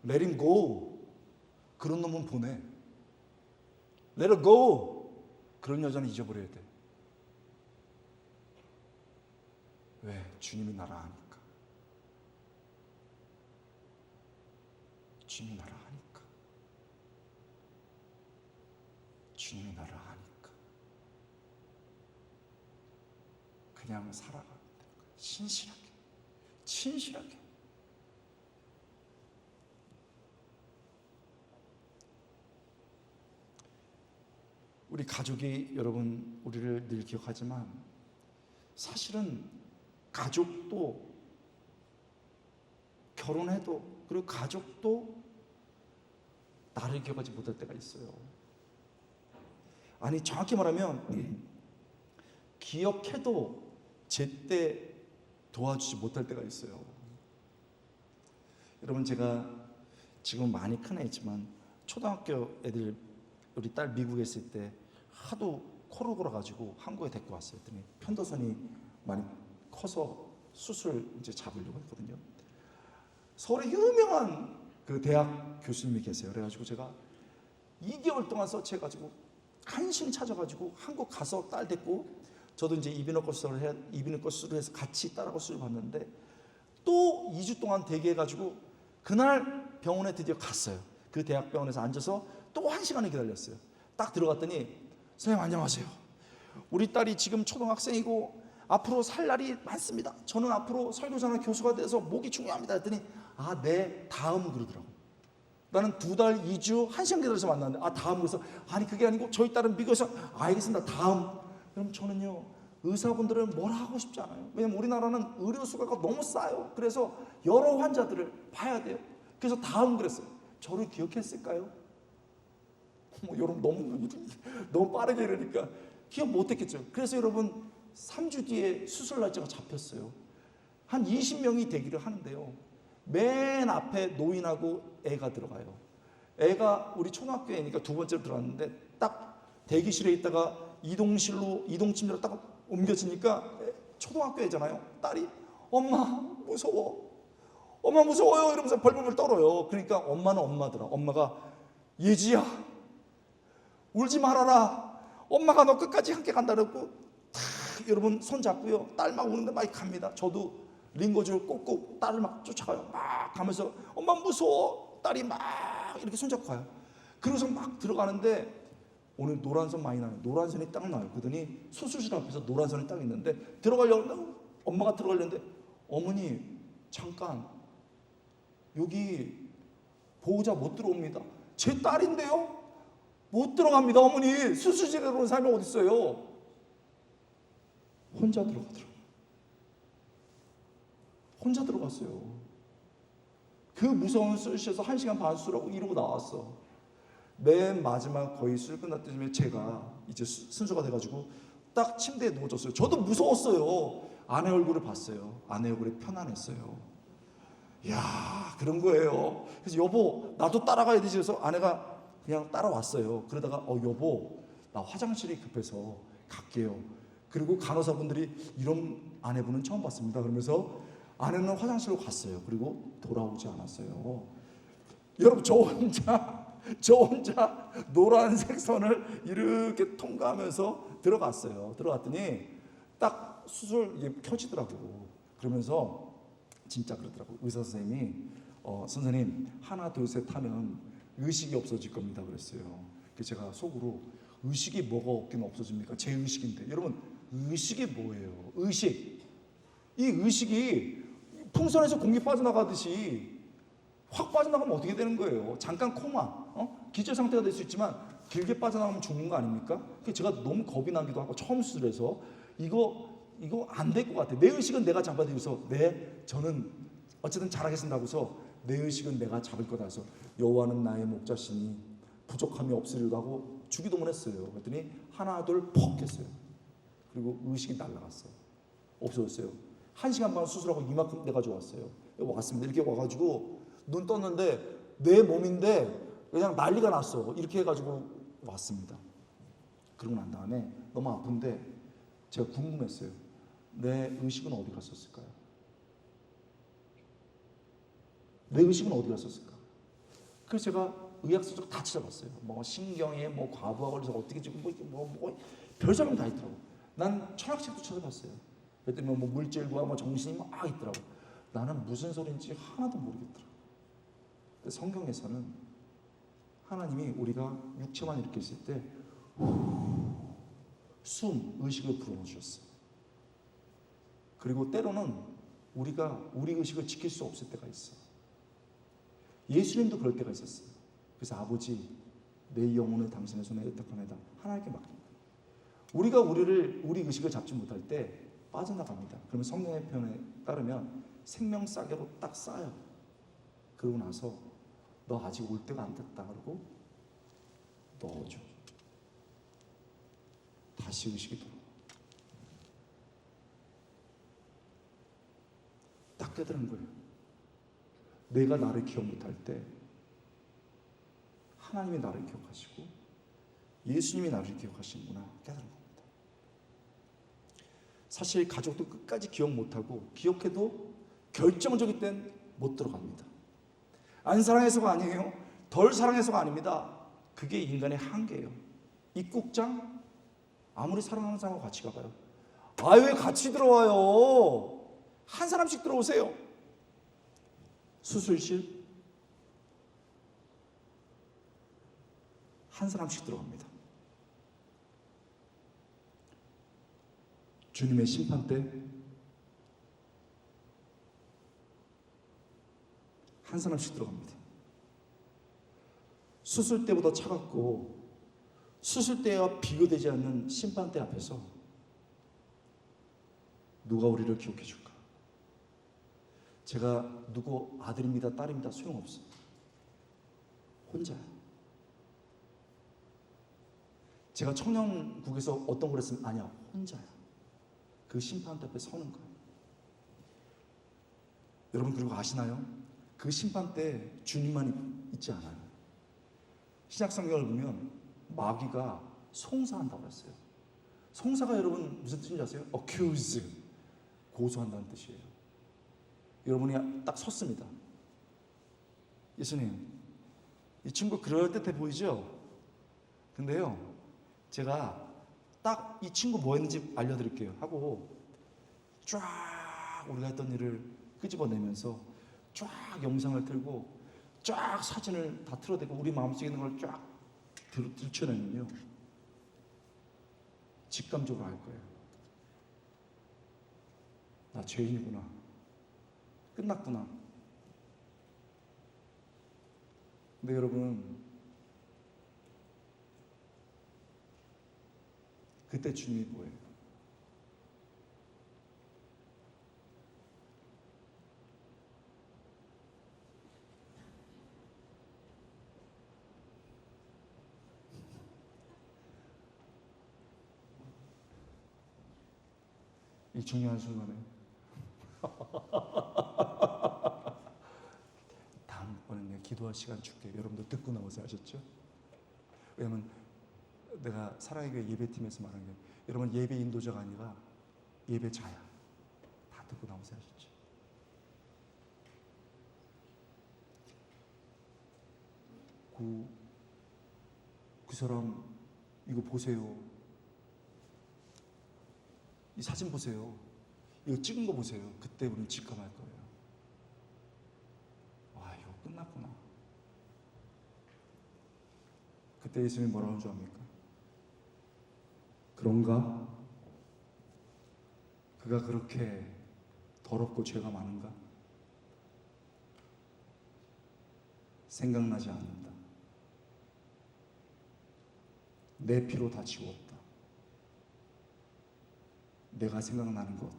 Let him go. 그런 놈은 보내. Let her go. 그런 여자는 잊어버려야 돼. 왜? 주님이 나라 하니까. 주님이 나라 하니까. 주님이 나라 하니까. 그냥 살아가면 되는 거예요. 신실하게. 진실하게. 우리 가족이 여러분 우리를 늘 기억하지만 사실은 가족도 결혼해도 그리고 가족도 나를 기억하지 못할 때가 있어요. 아니 정확히 말하면 기억해도 제때 도와주지 못할 때가 있어요. 여러분 제가 지금 많이 큰 애지만 초등학교 애들 우리 딸 미국에 있을 때 하도 코를 골아가지고 한국에 데리고 왔어요. 그랬더니 편도선이 많이 커서 수술 이제 잡으려고 했거든요. 서울에 유명한 그 대학 교수님이 계세요. 그래가지고 제가 2개월 동안 서치해가지고 한신 찾아가지고 한국 가서 딸 데리고 저도 이제 이비인후과 수술을 해서 같이 딸하고 수술 받는데 또 2주 동안 대기해가지고 그날 병원에 드디어 갔어요. 그 대학병원에서 앉아서 또 1시간을 기다렸어요. 딱 들어갔더니 선생님 안녕하세요. 우리 딸이 지금 초등학생이고 앞으로 살 날이 많습니다. 저는 앞으로 설교사나 교수가 돼서 목이 중요합니다. 했더니 아, 네, 다음 그러더라고. 나는 2달, 2주, 1시간 기다려서 만났는데 아, 다음 그래서 아니 그게 아니고 저희 딸은 미국에서 알겠습니다. 다음. 그럼 저는요 의사분들은 뭐라 하고 싶지 않아요. 왜냐면 우리나라는 의료 수가가 너무 싸요. 그래서 여러 환자들을 봐야 돼요. 그래서 다음 그랬어요. 저를 기억했을까요? 여러분 너무 빠르게 이러니까 기억 못했겠죠. 그래서 여러분 3주 뒤에 수술 날짜가 잡혔어요. 한 20명이 대기를 하는데요. 맨 앞에 노인하고 애가 들어가요. 애가 우리 초등학교애니까 두 번째로 들어갔는데 딱 대기실에 있다가 이동침대로 딱 옮겨지니까 초등학교 애잖아요. 딸이 엄마 무서워. 엄마 무서워요 이러면서 벌벌벌 떨어요. 그러니까 엄마는 엄마더라. 엄마가 예지야 울지 말아라. 엄마가 너 끝까지 함께 간다 그러고 탁 여러분 손 잡고요. 딸 막 우는데 막 갑니다. 저도 링거줄 꽂고 딸을 막 쫓아가요. 막 가면서 엄마 무서워. 딸이 막 이렇게 손잡고 가요. 그러고서 막 들어가는데 오늘 노란선 많이 나요. 노란선이 딱 나요. 그러더니 수술실 앞에서 노란선이 딱 있는데 들어가려고 엄마가 들어가려는데 어머니 잠깐 여기 보호자 못 들어옵니다. 제 딸인데요. 못 들어갑니다. 어머니 수술실에 들어온 사람이 어디 있어요. 혼자 들어가더라고요. 혼자 들어갔어요. 그 무서운 수술실에서 1시간 반 수술하고 이러고 나왔어. 맨 마지막 거의 수술 끝날 때쯤에 제가 이제 순서가 돼가지고 딱 침대에 누워졌어요. 저도 무서웠어요. 아내 얼굴을 봤어요. 아내 얼굴이 편안했어요. 이야 그런 거예요. 그래서 여보 나도 따라가야 되지. 그래서 아내가 그냥 따라왔어요. 그러다가 여보 나 화장실이 급해서 갈게요. 그리고 간호사분들이 이런 아내분은 처음 봤습니다. 그러면서 아내는 화장실로 갔어요. 그리고 돌아오지 않았어요. 여러분 저 혼자 노란색 선을 이렇게 통과하면서 들어갔어요. 들어갔더니 딱 수술 이게 켜지더라고요. 그러면서 진짜 그러더라고요. 의사 선생님이 선생님 하나 둘 셋 하면 의식이 없어질 겁니다 그랬어요. 그래서 제가 속으로 의식이 뭐가 없긴 없어집니까? 제 의식인데. 여러분 의식이 뭐예요? 의식 이 의식이 풍선에서 공기 빠져나가듯이 확 빠져나가면 어떻게 되는 거예요? 잠깐 코마, 기절 상태가 될 수 있지만 길게 빠져나가면 죽는 거 아닙니까? 그래서 제가 너무 겁이 나기도 하고 처음 수술해서 이거 안 될 것 같아. 내 의식은 내가 잡아야 되고서 저는 어쨌든 잘하겠습니다 하고서 내 의식은 내가 잡을 거다 해서 여호와는 나의 목자시니 부족함이 없으리로다 하고 주기도문했어요. 그랬더니 하나 둘 퍽 했어요. 그리고 의식이 날아갔어요. 없어졌어요. 1시간 반 수술하고 이만큼 돼가지고 왔어요. 왔습니다. 이렇게 와가지고 눈 떴는데 내 몸인데 그냥 난리가 났어. 이렇게 해가지고 왔습니다. 그러고 난 다음에 너무 아픈데 제가 궁금했어요. 내 의식은 어디 갔었을까요? 내 의식은 어디 갔었을까? 그래서 제가 의학서적 다 찾아봤어요. 뭐 신경에 뭐 과부하 걸려서 어떻게 지금 뭐 별사람 다 있더라고. 난 철학책도 찾아봤어요. 그랬더니 뭐 물질과 뭐 정신이 막 있더라고. 나는 무슨 소리인지 하나도 모르겠더라고. 근데 성경에서는 하나님이 우리가 육체만 이렇게 있을 때 숨, 의식을 불어넣어 주셨어요. 그리고 때로는 우리가 우리 의식을 지킬 수 없을 때가 있어. 예수님도 그럴 때가 있었어요. 그래서 아버지, 내 영혼을 당신의 손에 의탁합니다. 하나님께 맡깁니다. 우리가 우리 의식을 잡지 못할 때 빠져나갑니다. 그러면 성령의 편에 따르면 생명싸개로 딱 쌓여. 그러고 나서 너 아직 올 때가 안 됐다 그러고 넣어줘. 다시 의식이 돌아. 딱 깨달은 거예요. 내가 나를 기억 못할 때 하나님이 나를 기억하시고 예수님이 나를 기억하시는구나 깨달은 겁니다. 사실 가족도 끝까지 기억 못하고 기억해도 결정적일 땐 못 들어갑니다. 안 사랑해서가 아니에요. 덜 사랑해서가 아닙니다. 그게 인간의 한계예요. 입국장 아무리 사랑하는 사람하고 같이 가봐요. 왜 같이 들어와요? 한 사람씩 들어오세요. 수술실 한 사람씩 들어갑니다. 주님의 심판 때 한 사람씩 들어갑니다. 수술 때보다 차갑고 수술 때와 비교되지 않는 심판 때 앞에서 누가 우리를 기억해 줄까? 제가 누구 아들입니다, 딸입니다 소용없어요. 혼자야. 제가 청년국에서 어떤 걸 했으면 아니야, 혼자야. 그 심판 앞에 서는 거예요. 여러분 그리고 아시나요? 그 심판 때 주님만 있지 않아요. 신약성경을 보면 마귀가 송사한다고 그랬어요. 송사가 여러분 무슨 뜻인지 아세요? accuse, 고소한다는 뜻이에요. 여러분이 딱 섰습니다. 예수님, 이 친구 그럴듯해 보이죠? 근데요, 제가 딱 이 친구 뭐 했는지 알려드릴게요 하고 쫙 우리가 했던 일을 끄집어내면서 쫙 영상을 틀고 쫙 사진을 다 틀어대고 우리 마음속에 있는 걸 쫙 들춰내면요 직감적으로 알 거예요. 나 죄인이구나. 끝났구나. 근데 여러분 그때 주님이 뭐예요? 이 중요한 순간에 다음번에 내가 기도할 시간 줄게. 여러분들 듣고 나오세요. 아셨죠? 왜냐면 내가 사랑의 교회 예배팀에서 말한 게 여러분 예배 인도자가 아니라 예배자야. 다 듣고 나오세요. 아셨죠? 그 사람 이거 보세요. 이 사진 보세요. 이거 찍은 거 보세요. 그때 우리는 직감할 거예요. 와, 이거 끝났구나. 그때 예수님이 뭐라고 하는 줄 압니까? 그런가? 그가 그렇게 더럽고 죄가 많은가? 생각나지 않는다. 내 피로 다 지웠다. 내가 생각나는 것,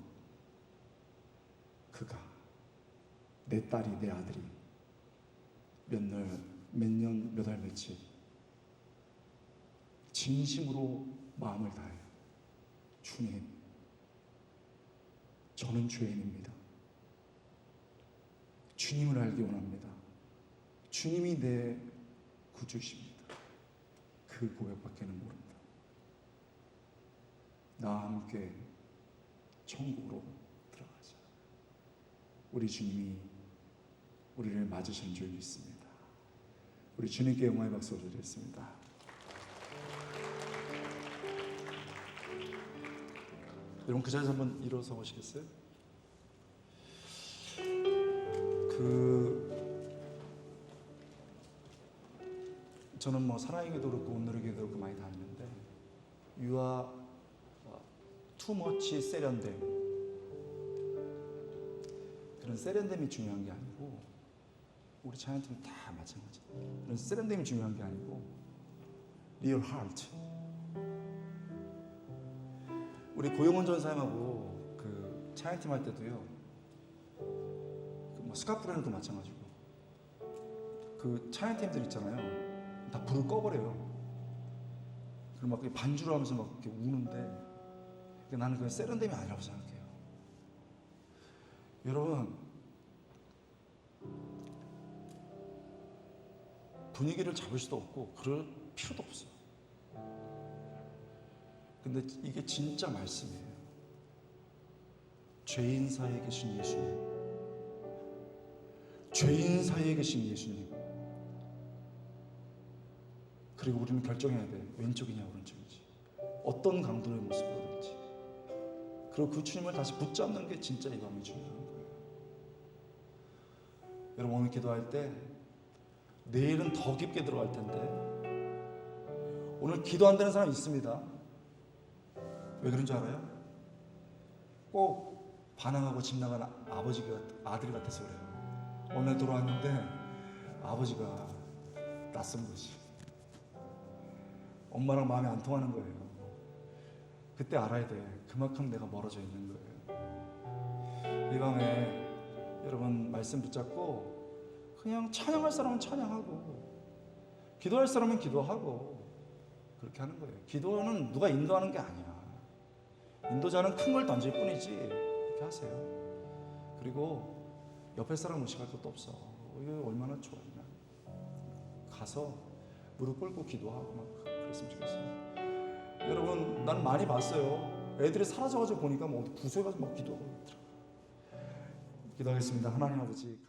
그가, 내 딸이, 내 아들이 몇 년, 몇 월, 며칠 진심으로 마음을 다해 주님, 저는 죄인입니다. 주님을 알기 원합니다. 주님이 내 구주십니다. 그 고백밖에는 모른다. 나와 함께 천국으로 들어가자. 우리 주님이 우리를 맞으시는 줄 믿습니다. 우리 주님께 영광의 박수 드리겠습니다. 여러분 그 자리에서 한번 일어서 보시겠어요? 저는 뭐 사랑의 기도 그렇고 온누리 기도 그렇고 많이 다니는데 You are too much 세련됨, 그런 세련됨이 중요한 게 아니고, 우리 찬양팀 다 마찬가지예요. 그런 세련됨이 중요한 게 아니고 Real heart. 우리 고영원 전사님하고 그 찬양팀 할 때도요, 그 스카프라는 거 마찬가지고, 그 찬양팀들 있잖아요, 다 불을 꺼버려요. 그리고 막 반주를 하면서 막 이렇게 우는데, 나는 그건 세련됨이 아니라고 생각해요. 여러분, 분위기를 잡을 수도 없고 그럴 필요도 없어요. 근데 이게 진짜 말씀이에요. 죄인 사이에 계신 예수님, 죄인 사이에 계신 예수님. 그리고 우리는 결정해야 돼. 왼쪽이냐 오른쪽이지, 어떤 강도의 모습으로 될지. 그리고 그 주님을 다시 붙잡는 게 진짜 이 밤이 중요한 거예요. 여러분 오늘 기도할 때 내일은 더 깊게 들어갈 텐데, 오늘 기도 안 되는 사람 있습니다. 왜 그런 줄 알아요? 꼭 반항하고 집 나간 아들이 같아서 그래요. 오늘 돌아왔는데 아버지가 낯선 거지. 엄마랑 마음이 안 통하는 거예요. 그때 알아야 돼. 그만큼 내가 멀어져 있는 거예요. 이 밤에 여러분 말씀 붙잡고 그냥 찬양할 사람은 찬양하고, 기도할 사람은 기도하고, 그렇게 하는 거예요. 기도는 누가 인도하는 게 아니야. 인도자는 큰 걸 던질 뿐이지. 이렇게 하세요. 그리고 옆에 사람 의식할 것도 없어. 이게 얼마나 좋았냐. 가서 무릎 꿇고 기도하고 막 그랬으면 좋겠어요. 여러분, 나는 많이 봤어요. 애들이 사라져가지고 보니까 뭐 어디 구석에 가서 막 기도하고 있더라고요. 기도하겠습니다. 하나님 아버지,